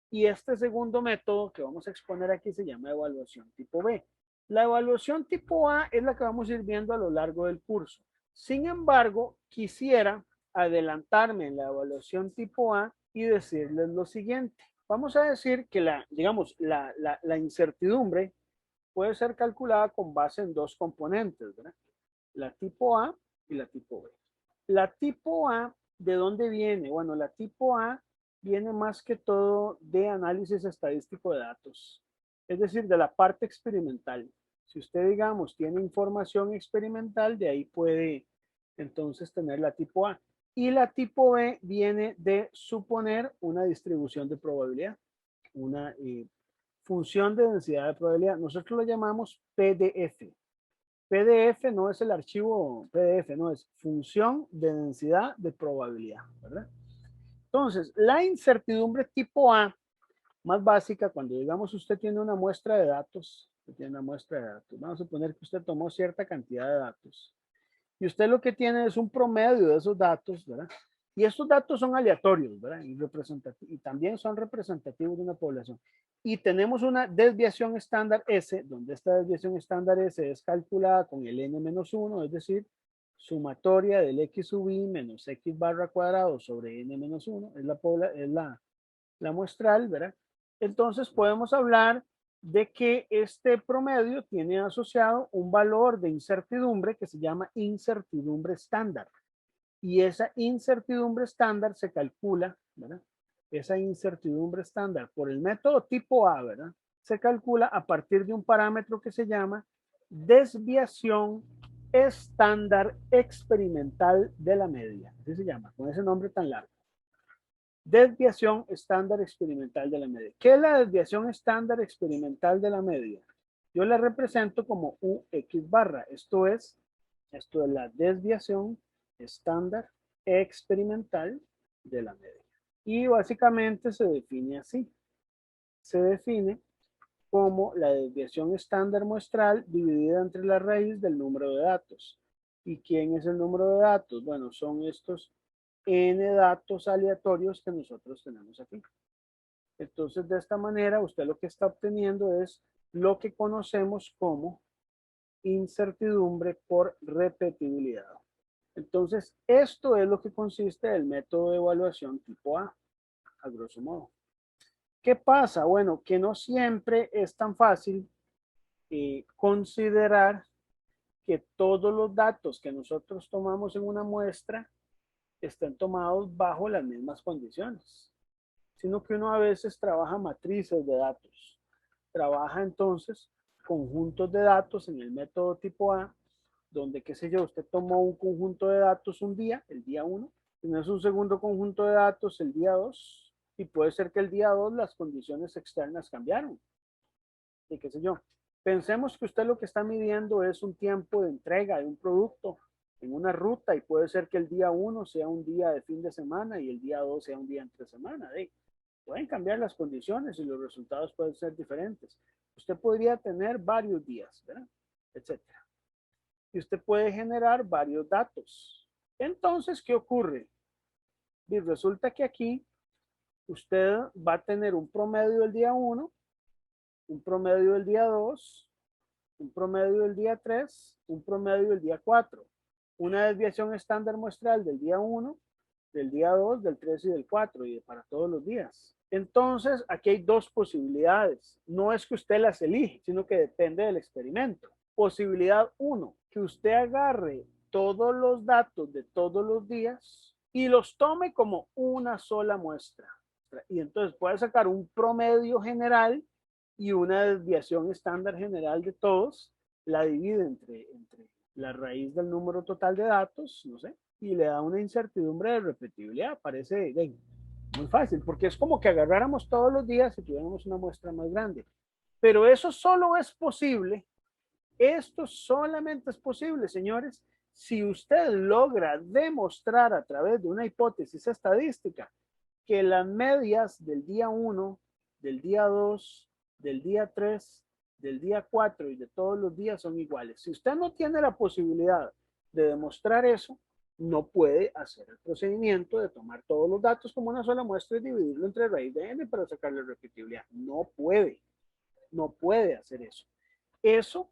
y este segundo método que vamos a exponer aquí se llama evaluación tipo B. La evaluación tipo A es la que vamos a ir viendo a lo largo del curso. Sin embargo, quisiera adelantarme en la evaluación tipo A y decirles lo siguiente. Vamos a decir que la incertidumbre puede ser calculada con base en dos componentes, ¿verdad? La tipo A y la tipo B. La tipo A, ¿de dónde viene? Bueno, la tipo A viene más que todo de análisis estadístico de datos, es decir, de la parte experimental. Si usted, digamos, tiene información experimental, de ahí puede entonces tener la tipo A. Y la tipo B viene de suponer una distribución de probabilidad, una función de densidad de probabilidad. Nosotros lo llamamos PDF. PDF no es el archivo PDF, no, es función de densidad de probabilidad, ¿verdad? Entonces, la incertidumbre tipo A, más básica, cuando digamos usted tiene una muestra de datos, vamos a suponer que usted tomó cierta cantidad de datos, y usted lo que tiene es un promedio de esos datos, ¿verdad? Y estos datos son aleatorios, ¿verdad? Y también son representativos de una población. Y tenemos una desviación estándar S, donde esta desviación estándar S es calculada con el n-1, es decir, sumatoria del x sub i menos x barra cuadrado sobre n-1, es la muestral, ¿verdad? Entonces podemos hablar de que este promedio tiene asociado un valor de incertidumbre que se llama incertidumbre estándar. Y esa incertidumbre estándar se calcula, ¿verdad? Esa incertidumbre estándar por el método tipo A, ¿verdad? Se calcula a partir de un parámetro que se llama desviación estándar experimental de la media. Así se llama, con ese nombre tan largo. Desviación estándar experimental de la media. ¿Qué es la desviación estándar experimental de la media? Yo la represento como UX barra. Esto es la desviación estándar experimental de la media. Y básicamente se define así. Se define como la desviación estándar muestral dividida entre la raíz del número de datos. ¿Y quién es el número de datos? Bueno, son estos n datos aleatorios que nosotros tenemos aquí. Entonces, de esta manera, usted lo que está obteniendo es lo que conocemos como incertidumbre por repetibilidad. Entonces, esto es lo que consiste el método de evaluación tipo A grosso modo. ¿Qué pasa? Bueno, que no siempre es tan fácil considerar que todos los datos que nosotros tomamos en una muestra estén tomados bajo las mismas condiciones, sino que uno a veces trabaja matrices de datos, trabaja entonces conjuntos de datos en el método tipo A, donde, qué sé yo, usted tomó un conjunto de datos un día, el día 1, tienes un segundo conjunto de datos el día 2, y puede ser que el día 2 las condiciones externas cambiaron, y qué sé yo. Pensemos que usted lo que está midiendo es un tiempo de entrega de un producto en una ruta y puede ser que el día 1 sea un día de fin de semana y el día 2 sea un día entre semana. Pueden cambiar las condiciones y los resultados pueden ser diferentes. Usted podría tener varios días, ¿verdad? Etcétera. Y usted puede generar varios datos. Entonces, ¿qué ocurre? Y resulta que aquí usted va a tener un promedio del día 1, un promedio del día 2, un promedio del día 3, un promedio del día 4, una desviación estándar muestral del día 1, del día 2, del 3 y del 4 y para todos los días. Entonces, aquí hay dos posibilidades. No es que usted las elige, sino que depende del experimento. Posibilidad 1, que usted agarre todos los datos de todos los días y los tome como una sola muestra. Y entonces puede sacar un promedio general y una desviación estándar general de todos, la divide entre la raíz del número total de datos, no sé, y le da una incertidumbre de repetibilidad. Parece muy fácil, porque es como que agarráramos todos los días y tuviéramos una muestra más grande. Pero eso solo es posible Esto solamente es posible, señores, si usted logra demostrar a través de una hipótesis estadística que las medias del día 1, del día 2, del día 3, del día 4 y de todos los días son iguales. Si usted no tiene la posibilidad de demostrar eso, no puede hacer el procedimiento de tomar todos los datos como una sola muestra y dividirlo entre raíz de n para sacarle repetibilidad. No puede hacer eso. Eso,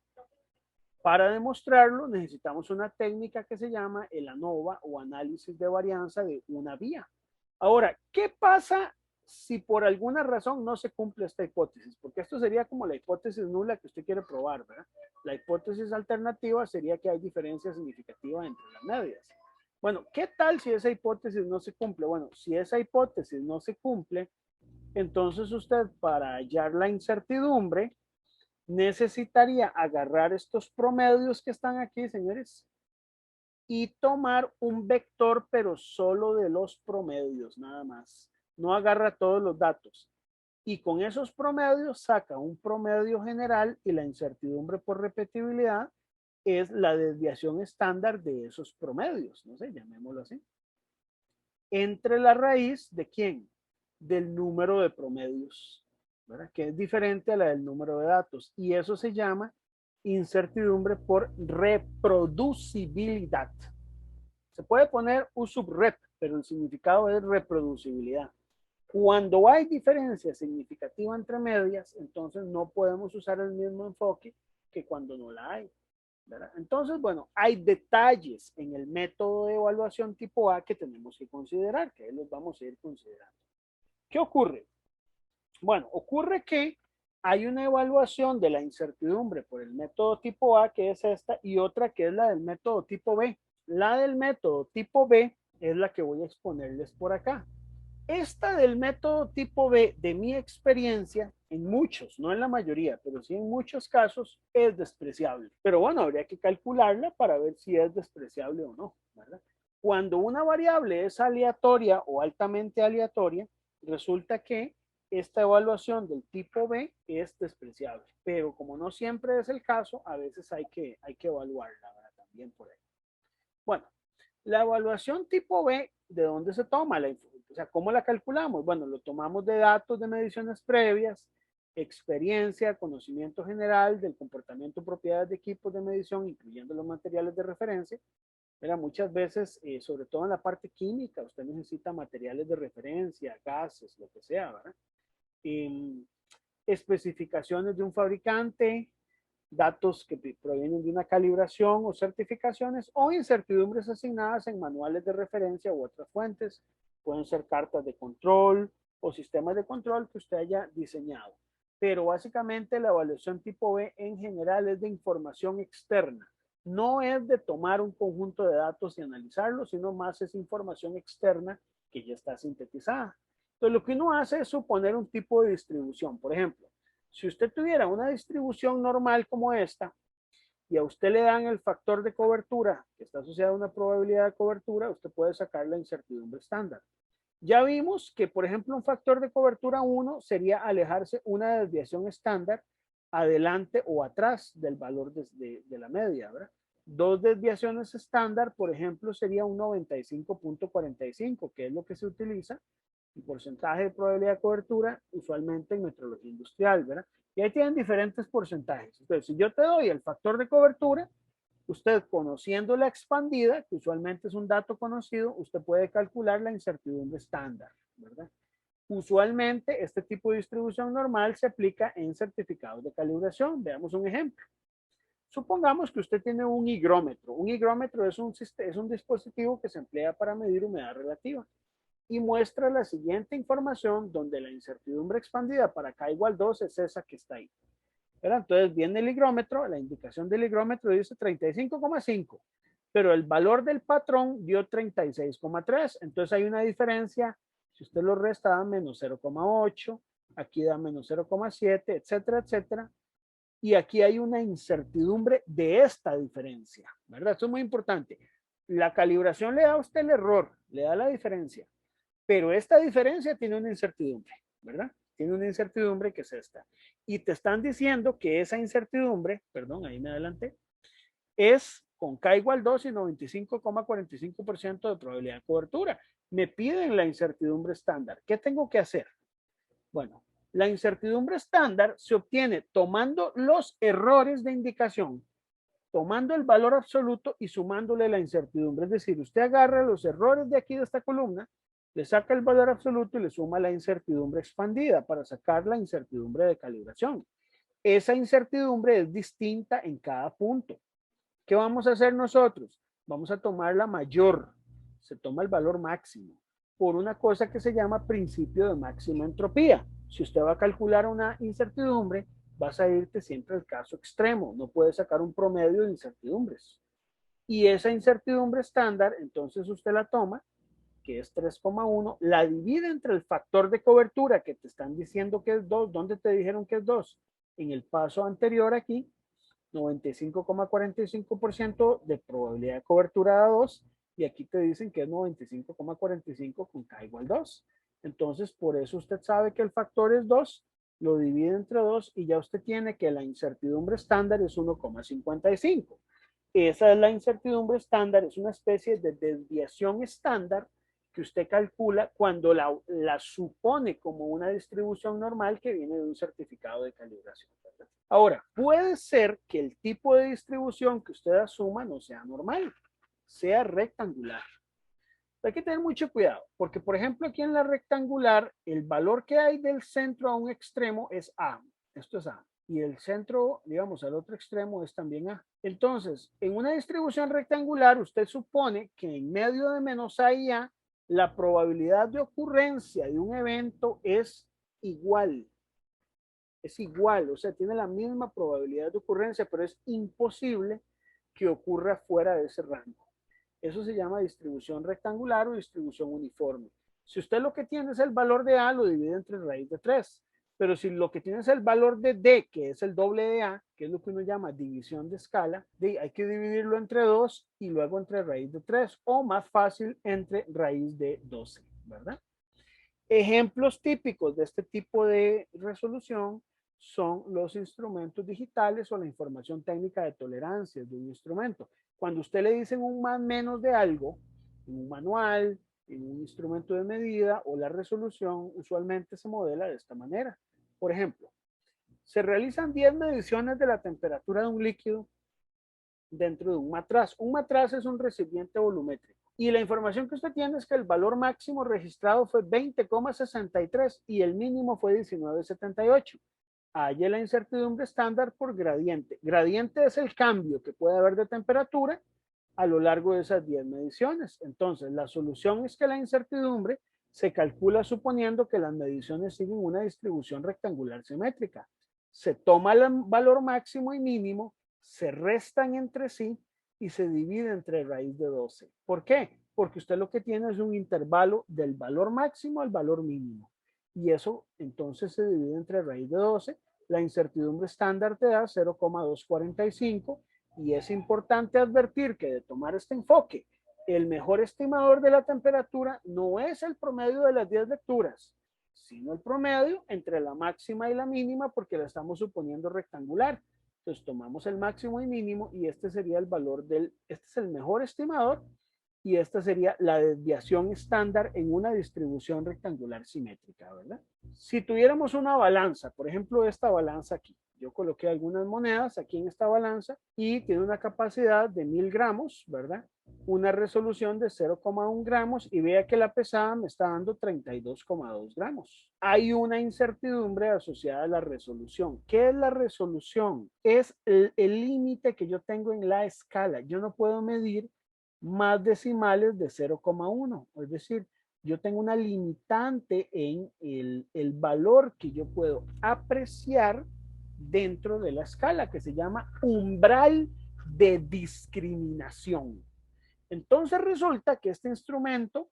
para demostrarlo, necesitamos una técnica que se llama el ANOVA o análisis de varianza de una vía. Ahora, ¿qué pasa si por alguna razón no se cumple esta hipótesis? Porque esto sería como la hipótesis nula que usted quiere probar, ¿verdad? La hipótesis alternativa sería que hay diferencia significativa entre las medias. Bueno, ¿qué tal si esa hipótesis no se cumple? Bueno, si esa hipótesis no se cumple, entonces usted para hallar la incertidumbre necesitaría agarrar estos promedios que están aquí, señores, y tomar un vector, pero solo de los promedios, nada más. No agarra todos los datos. Y con esos promedios saca un promedio general y la incertidumbre por repetibilidad es la desviación estándar de esos promedios, no sé, llamémoslo así. Entre la raíz de quién? Del número de promedios, ¿verdad? Que es diferente a la del número de datos. Y eso se llama incertidumbre por reproducibilidad. Se puede poner un subrep, pero el significado es reproducibilidad. Cuando hay diferencia significativa entre medias, entonces no podemos usar el mismo enfoque que cuando no la hay, ¿verdad? Entonces, bueno, hay detalles en el método de evaluación tipo A que tenemos que considerar, que los vamos a ir considerando. ¿Qué ocurre? Bueno, ocurre que hay una evaluación de la incertidumbre por el método tipo A, que es esta, y otra que es la del método tipo B. La del método tipo B es la que voy a exponerles por acá. Esta del método tipo B, de mi experiencia, en muchos, no en la mayoría, pero sí en muchos casos, es despreciable. Pero bueno, habría que calcularla para ver si es despreciable o no, ¿verdad? Cuando una variable es aleatoria o altamente aleatoria, resulta que esta evaluación del tipo B es despreciable. Pero como no siempre es el caso, a veces hay que evaluarla, ¿verdad? También por ahí. Bueno, la evaluación tipo B, ¿de dónde se toma la información? O sea, ¿cómo la calculamos? Bueno, lo tomamos de datos de mediciones previas, experiencia, conocimiento general del comportamiento, propiedades de equipos de medición, incluyendo los materiales de referencia. Mira, muchas veces, sobre todo en la parte química, usted necesita materiales de referencia, gases, lo que sea, ¿verdad? Especificaciones de un fabricante, datos que provienen de una calibración o certificaciones o incertidumbres asignadas en manuales de referencia u otras fuentes. Pueden ser cartas de control o sistemas de control que usted haya diseñado. Pero básicamente la evaluación tipo B en general es de información externa. No es de tomar un conjunto de datos y analizarlos, sino más es información externa que ya está sintetizada. Entonces lo que uno hace es suponer un tipo de distribución. Por ejemplo, si usted tuviera una distribución normal como esta y a usted le dan el factor de cobertura que está asociado a una probabilidad de cobertura, usted puede sacar la incertidumbre estándar. Ya vimos que, por ejemplo, un factor de cobertura 1 sería alejarse una desviación estándar adelante o atrás del valor de la media, ¿verdad? Dos desviaciones estándar, por ejemplo, sería un 95.45, que es lo que se utiliza el porcentaje de probabilidad de cobertura, usualmente en metrología industrial, ¿verdad? Y ahí tienen diferentes porcentajes. Entonces, si yo te doy el factor de cobertura, usted conociendo la expandida, que usualmente es un dato conocido, usted puede calcular la incertidumbre estándar, ¿verdad? Usualmente este tipo de distribución normal se aplica en certificados de calibración. Veamos un ejemplo. Supongamos que usted tiene un higrómetro. Un higrómetro es un dispositivo que se emplea para medir humedad relativa y muestra la siguiente información donde la incertidumbre expandida para K igual 2 es esa que está ahí. ¿Verdad? Entonces viene el higrómetro, la indicación del higrómetro dice 35,5, pero el valor del patrón dio 36,3. Entonces hay una diferencia, si usted lo resta da menos 0,8, aquí da menos 0,7, etcétera, etcétera. Y aquí hay una incertidumbre de esta diferencia, ¿verdad? Esto es muy importante. La calibración le da a usted el error, le da la diferencia, pero esta diferencia tiene una incertidumbre, ¿verdad? tiene una incertidumbre que es esta. Y te están diciendo que esa incertidumbre, perdón, ahí me adelanté, es con K igual 2 y 95,45% de probabilidad de cobertura. Me piden la incertidumbre estándar. ¿Qué tengo que hacer? Bueno, la incertidumbre estándar se obtiene tomando los errores de indicación, tomando el valor absoluto y sumándole la incertidumbre. Es decir, usted agarra los errores de aquí de esta columna, le saca el valor absoluto y le suma la incertidumbre expandida para sacar la incertidumbre de calibración. Esa incertidumbre es distinta en cada punto. ¿Qué vamos a hacer nosotros? Vamos a tomar la mayor, se toma el valor máximo, por una cosa que se llama principio de máxima entropía. Si usted va a calcular una incertidumbre, vas a irte siempre al caso extremo, no puedes sacar un promedio de incertidumbres. Y esa incertidumbre estándar, entonces usted la toma, que es 3,1, la divide entre el factor de cobertura que te están diciendo que es 2, ¿dónde te dijeron que es 2? En el paso anterior aquí, 95,45% de probabilidad de cobertura de 2 y aquí te dicen que es 95,45 con K igual 2. Entonces, por eso usted sabe que el factor es 2, lo divide entre 2 y ya usted tiene que la incertidumbre estándar es 1,55. Esa es la incertidumbre estándar, es una especie de desviación estándar que usted calcula cuando la supone como una distribución normal que viene de un certificado de calibración. Ahora, puede ser que el tipo de distribución que usted asuma no sea normal, sea rectangular. Hay que tener mucho cuidado, porque por ejemplo aquí en la rectangular, el valor que hay del centro a un extremo es A. Esto es A. Y el centro, digamos, al otro extremo es también A. Entonces, en una distribución rectangular, usted supone que en medio de menos A y A, la probabilidad de ocurrencia de un evento es igual. Es igual, o sea, tiene la misma probabilidad de ocurrencia, pero es imposible que ocurra fuera de ese rango. Eso se llama distribución rectangular o distribución uniforme. Si usted lo que tiene es el valor de A, lo divide entre raíz de 3. Pero si lo que tiene es el valor de D, que es el doble de A, que es lo que uno llama división de escala, hay que dividirlo entre 2 y luego entre raíz de 3 o más fácil entre raíz de 12, ¿verdad? Ejemplos típicos de este tipo de resolución son los instrumentos digitales o la información técnica de tolerancia de un instrumento. Cuando usted le dicen un más menos de algo, en un manual, en un instrumento de medida o la resolución, usualmente se modela de esta manera. Por ejemplo, se realizan 10 mediciones de la temperatura de un líquido dentro de un matraz. Un matraz es un recipiente volumétrico. Y la información que usted tiene es que el valor máximo registrado fue 20,63 y el mínimo fue 19,78. Hay la incertidumbre estándar por gradiente. Gradiente es el cambio que puede haber de temperatura a lo largo de esas 10 mediciones. Entonces, la solución es que la incertidumbre se calcula suponiendo que las mediciones siguen una distribución rectangular simétrica. Se toma el valor máximo y mínimo, se restan entre sí y se divide entre raíz de 12. ¿Por qué? Porque usted lo que tiene es un intervalo del valor máximo al valor mínimo. Y eso entonces se divide entre raíz de 12. La incertidumbre estándar te da 0,245 y es importante advertir que de tomar este enfoque, el mejor estimador de la temperatura no es el promedio de las 10 lecturas, sino el promedio entre la máxima y la mínima porque la estamos suponiendo rectangular. Entonces tomamos el máximo y mínimo y este sería el valor este es el mejor estimador y esta sería la desviación estándar en una distribución rectangular simétrica, ¿verdad? Si tuviéramos una balanza, por ejemplo esta balanza aquí, yo coloqué algunas monedas aquí en esta balanza y tiene una capacidad de 1000 gramos, ¿verdad? Una resolución de 0,1 gramos y vea que la pesada me está dando 32,2 gramos. Hay una incertidumbre asociada a la resolución. ¿Qué es la resolución? Es el límite que yo tengo en la escala. Yo no puedo medir más decimales de 0,1. Es decir, yo tengo una limitante en el valor que yo puedo apreciar dentro de la escala que se llama umbral de discriminación. Entonces resulta que este instrumento,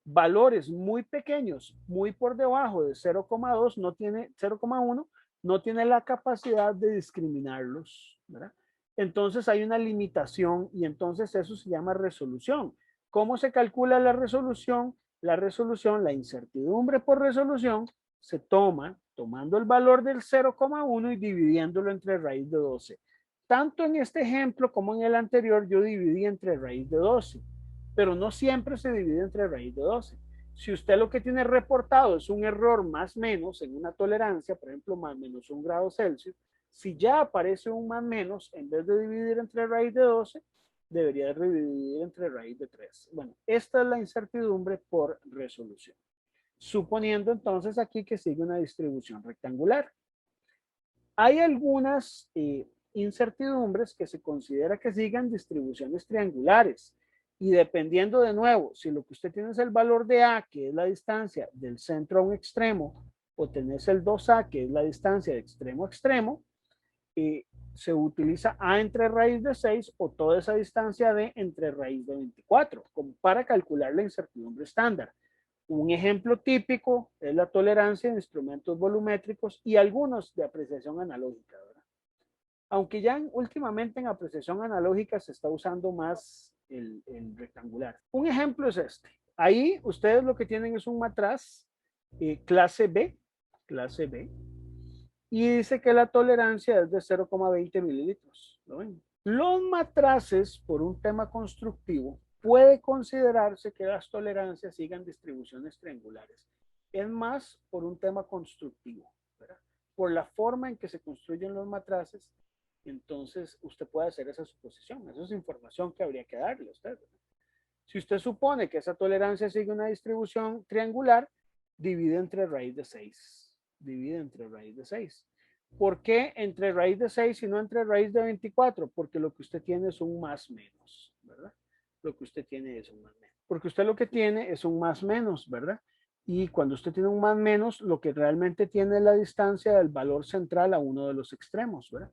valores muy pequeños, muy por debajo de 0,2, no tiene 0,1, no tiene la capacidad de discriminarlos, ¿verdad? Entonces hay una limitación y entonces eso se llama resolución. ¿Cómo se calcula la resolución? La resolución, la incertidumbre por resolución, se toma tomando el valor del 0,1 y dividiéndolo entre raíz de 12. Tanto en este ejemplo como en el anterior yo dividí entre raíz de 12, pero no siempre se divide entre raíz de 12. Si usted lo que tiene reportado es un error más menos en una tolerancia, por ejemplo, más menos 1 grado Celsius, si ya aparece un más menos, en vez de dividir entre raíz de 12, debería dividir entre raíz de 3. Bueno, esta es la incertidumbre por resolución. Suponiendo entonces aquí que sigue una distribución rectangular. Hay algunas incertidumbres que se considera que sigan distribuciones triangulares. Y dependiendo de nuevo, si lo que usted tiene es el valor de A, que es la distancia del centro a un extremo, o tenés el 2A, que es la distancia de extremo a extremo, se utiliza A entre raíz de 6 o toda esa distancia D entre raíz de 24, como para calcular la incertidumbre estándar. Un ejemplo típico es la tolerancia de instrumentos volumétricos y algunos de apreciación analógica, ¿verdad? Aunque ya últimamente en apreciación analógica se está usando más el rectangular. Un ejemplo es este. Ahí ustedes lo que tienen es un matraz clase B, y dice que la tolerancia es de 0,20 mililitros. ¿Lo ven? Los matraces, por un tema constructivo, puede considerarse que las tolerancias sigan distribuciones triangulares. Es más por un tema constructivo, ¿verdad? Por la forma en que se construyen los matraces, entonces usted puede hacer esa suposición. Esa es información que habría que darle a usted, ¿verdad? Si usted supone que esa tolerancia sigue una distribución triangular, divide entre raíz de 6. Divide entre raíz de 6. ¿Por qué entre raíz de 6 y no entre raíz de 24? Porque lo que usted tiene es un más menos, ¿verdad? Lo que usted tiene es un más menos. Porque usted lo que tiene es un más menos, ¿verdad? Y cuando usted tiene un más menos, lo que realmente tiene es la distancia del valor central a uno de los extremos, ¿verdad?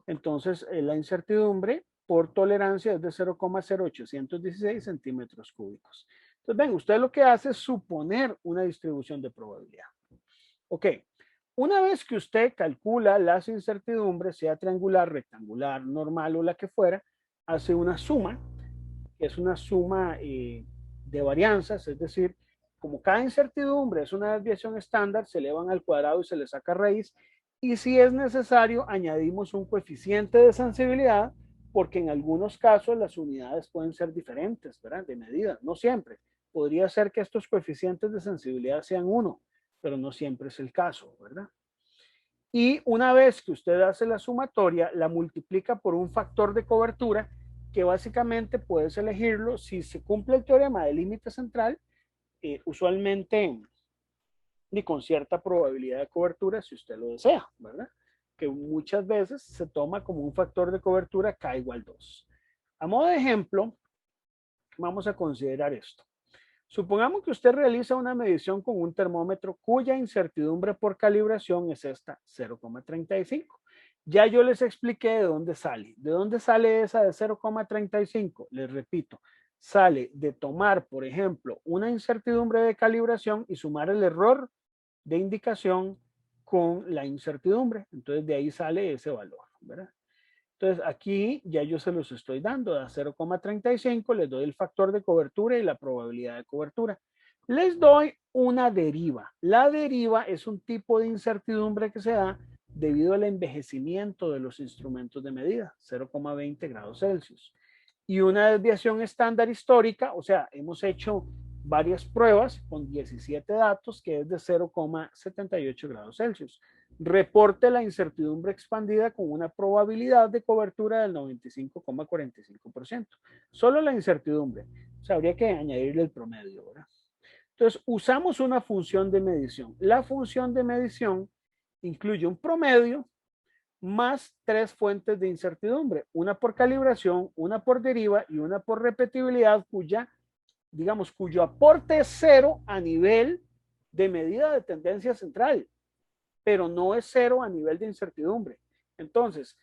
Entonces, la incertidumbre por tolerancia es de 0,0816 centímetros cúbicos. Entonces, ven, usted lo que hace es suponer una distribución de probabilidad. Ok, una vez que usted calcula las incertidumbres, sea triangular, rectangular, normal o la que fuera, hace una suma, que es una suma de varianzas, es decir, como cada incertidumbre es una desviación estándar, se elevan al cuadrado y se le saca raíz, y si es necesario, añadimos un coeficiente de sensibilidad, porque en algunos casos las unidades pueden ser diferentes, ¿verdad? De medida, no siempre. Podría ser que estos coeficientes de sensibilidad sean 1, pero no siempre es el caso, ¿verdad? Y una vez que usted hace la sumatoria, la multiplica por un factor de cobertura que básicamente puedes elegirlo si se cumple el teorema del límite central, usualmente ni con cierta probabilidad de cobertura si usted lo desea, ¿verdad? Que muchas veces se toma como un factor de cobertura K igual 2. A modo de ejemplo, vamos a considerar esto. Supongamos que usted realiza una medición con un termómetro cuya incertidumbre por calibración es esta, 0,35. Ya yo les expliqué de dónde sale. ¿De dónde sale esa de 0,35? Les repito, sale de tomar, por ejemplo, una incertidumbre de calibración y sumar el error de indicación con la incertidumbre. Entonces de ahí sale ese valor, ¿verdad? Entonces aquí ya yo se los estoy dando a 0,35, les doy el factor de cobertura y la probabilidad de cobertura. Les doy una deriva. La deriva es un tipo de incertidumbre que se da debido al envejecimiento de los instrumentos de medida, 0,20 grados Celsius. Y una desviación estándar histórica, o sea, hemos hecho varias pruebas con 17 datos que es de 0,78 grados Celsius. Reporte la incertidumbre expandida con una probabilidad de cobertura del 95,45%. Solo la incertidumbre. O sea, habría que añadirle el promedio, ¿verdad? Entonces, usamos una función de medición. La función de medición incluye un promedio más 3 fuentes de incertidumbre. Una por calibración, una por deriva y una por repetibilidad, cuyo aporte es 0 a nivel de medida de tendencia central, pero no es 0 a nivel de incertidumbre. Entonces,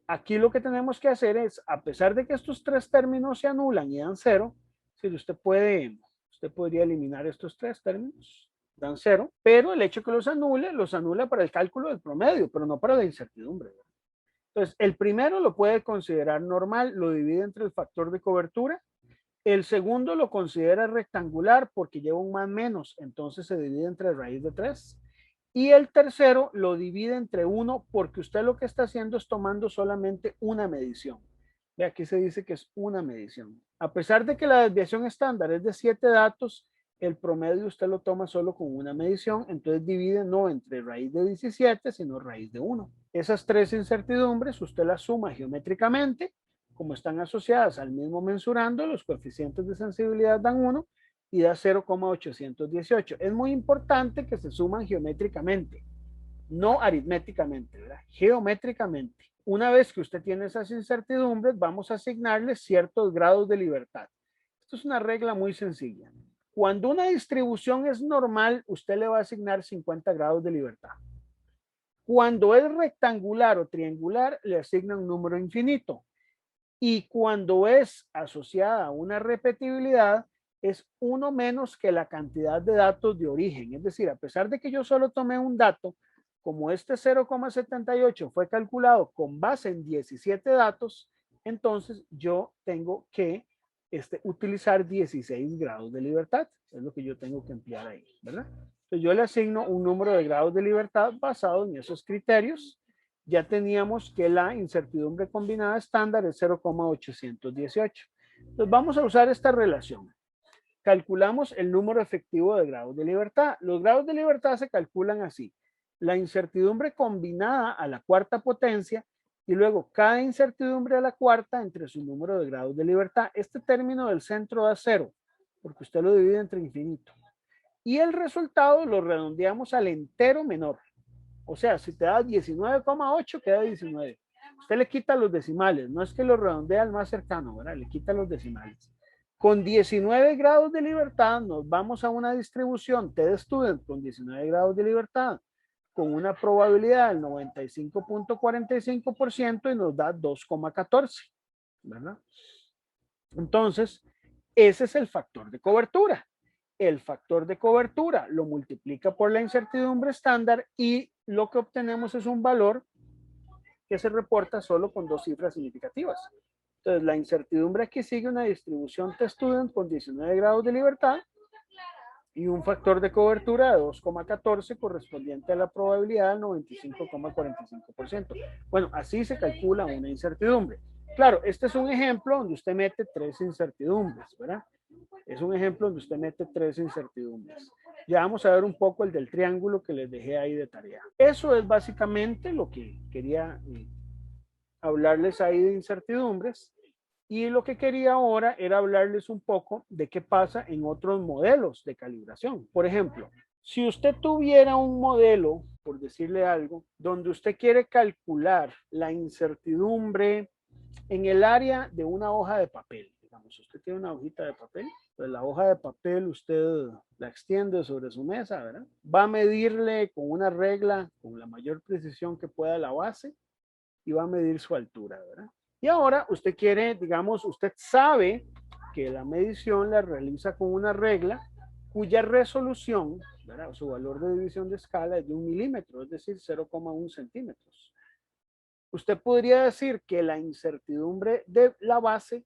aquí lo que tenemos que hacer es, a pesar de que estos 3 términos se anulan y dan 0, si usted podría eliminar estos 3 términos, dan 0, pero el hecho que los anula para el cálculo del promedio, pero no para la incertidumbre. Entonces, el primero lo puede considerar normal, lo divide entre el factor de cobertura. El segundo lo considera rectangular porque lleva un más menos, entonces se divide entre raíz de 3. Y el tercero lo divide entre 1 porque usted lo que está haciendo es tomando solamente una medición. Ve, aquí se dice que es una medición. A pesar de que la desviación estándar es de 7 datos, el promedio usted lo toma solo con una medición, entonces divide no entre raíz de 17, sino raíz de 1. Esas tres incertidumbres usted las suma geométricamente, como están asociadas al mismo mensurando, los coeficientes de sensibilidad dan 1 y da 0,818. Es muy importante que se suman geométricamente, no aritméticamente, ¿verdad? Geométricamente. Una vez que usted tiene esas incertidumbres, vamos a asignarle ciertos grados de libertad. Esto es una regla muy sencilla. Cuando una distribución es normal, usted le va a asignar 50 grados de libertad. Cuando es rectangular o triangular, le asigna un número infinito. Y cuando es asociada a una repetibilidad, es uno menos que la cantidad de datos de origen. Es decir, a pesar de que yo solo tomé un dato, como este 0,78 fue calculado con base en 17 datos, entonces yo tengo que utilizar 16 grados de libertad. Es lo que yo tengo que emplear ahí, ¿verdad? Entonces yo le asigno un número de grados de libertad basado en esos criterios. Ya teníamos que la incertidumbre combinada estándar es 0,818. Entonces vamos a usar esta relación. Calculamos el número efectivo de grados de libertad. Los grados de libertad se calculan así. La incertidumbre combinada a la cuarta potencia y luego cada incertidumbre a la cuarta entre su número de grados de libertad. Este término del centro da 0, porque usted lo divide entre infinito. Y el resultado lo redondeamos al entero menor. O sea, si te da 19,8, queda 19. Usted le quita los decimales, no es que lo redondea al más cercano, ¿verdad? Le quita los decimales. Con 19 grados de libertad nos vamos a una distribución T-Student con 19 grados de libertad, con una probabilidad del 95.45% y nos da 2,14, ¿verdad? Entonces, ese es el factor de cobertura. El factor de cobertura lo multiplica por la incertidumbre estándar y lo que obtenemos es un valor que se reporta solo con dos cifras significativas. Entonces, la incertidumbre aquí sigue una distribución T-Student con 19 grados de libertad y un factor de cobertura de 2,14 correspondiente a la probabilidad del 95,45%. Bueno, así se calcula una incertidumbre. Claro, este es un ejemplo donde usted mete tres incertidumbres, ¿verdad? Es un ejemplo donde usted mete tres incertidumbres. Ya vamos a ver un poco el del triángulo que les dejé ahí de tarea. Eso es básicamente lo que quería hablarles ahí de incertidumbres. Y lo que quería ahora era hablarles un poco de qué pasa en otros modelos de calibración. Por ejemplo, si usted tuviera un modelo, por decirle algo, donde usted quiere calcular la incertidumbre en el área de una hoja de papel. Digamos, usted tiene una hojita de papel, pues la hoja de papel usted la extiende sobre su mesa, ¿verdad? Va a medirle con una regla, con la mayor precisión que pueda la base, y va a medir su altura, ¿verdad? Y ahora usted quiere, digamos, usted sabe que la medición la realiza con una regla cuya resolución, ¿verdad? Su valor de división de escala es de 1 milímetro, es decir, 0,1 centímetros. Usted podría decir que la incertidumbre de la base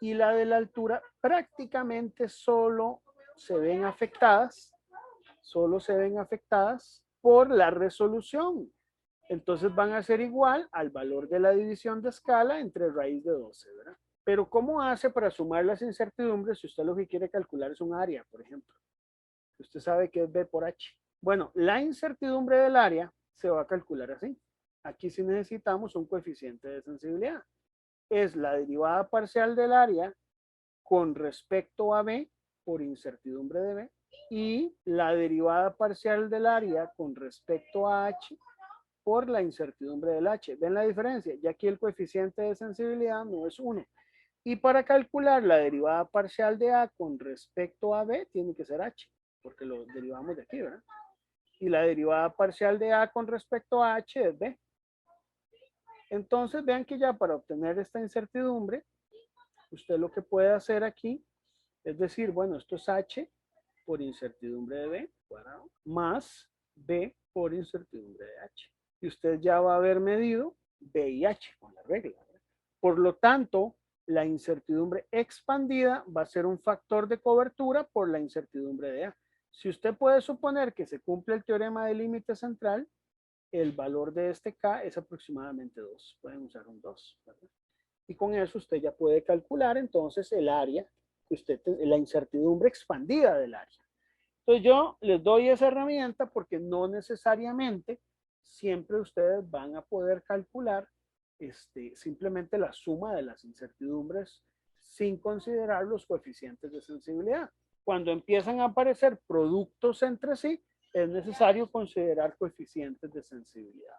y la de la altura prácticamente solo se ven afectadas por la resolución. Entonces van a ser igual al valor de la división de escala entre raíz de 12, ¿verdad? Pero ¿cómo hace para sumar las incertidumbres si usted lo que quiere calcular es un área, por ejemplo? Usted sabe que es B por H. Bueno, la incertidumbre del área se va a calcular así. Aquí sí necesitamos un coeficiente de sensibilidad. Es la derivada parcial del área con respecto a B por incertidumbre de B y la derivada parcial del área con respecto a H por la incertidumbre del H. ¿Ven la diferencia? Ya aquí el coeficiente de sensibilidad no es 1. Y para calcular la derivada parcial de A con respecto a B tiene que ser H, porque lo derivamos de aquí, ¿verdad? Y la derivada parcial de A con respecto a H es B. Entonces vean que ya para obtener esta incertidumbre, usted lo que puede hacer aquí es decir, bueno, esto es H por incertidumbre de B cuadrado más B por incertidumbre de H. Y usted ya va a haber medido B y H con la regla, ¿verdad? Por lo tanto, la incertidumbre expandida va a ser un factor de cobertura por la incertidumbre de A. Si usted puede suponer que se cumple el teorema del límite central, el valor de este K es aproximadamente 2. Pueden usar un 2, ¿verdad? Y con eso usted ya puede calcular entonces el área, la incertidumbre expandida del área. Entonces yo les doy esa herramienta porque no necesariamente siempre ustedes van a poder calcular simplemente la suma de las incertidumbres sin considerar los coeficientes de sensibilidad. Cuando empiezan a aparecer productos entre sí, es necesario considerar coeficientes de sensibilidad.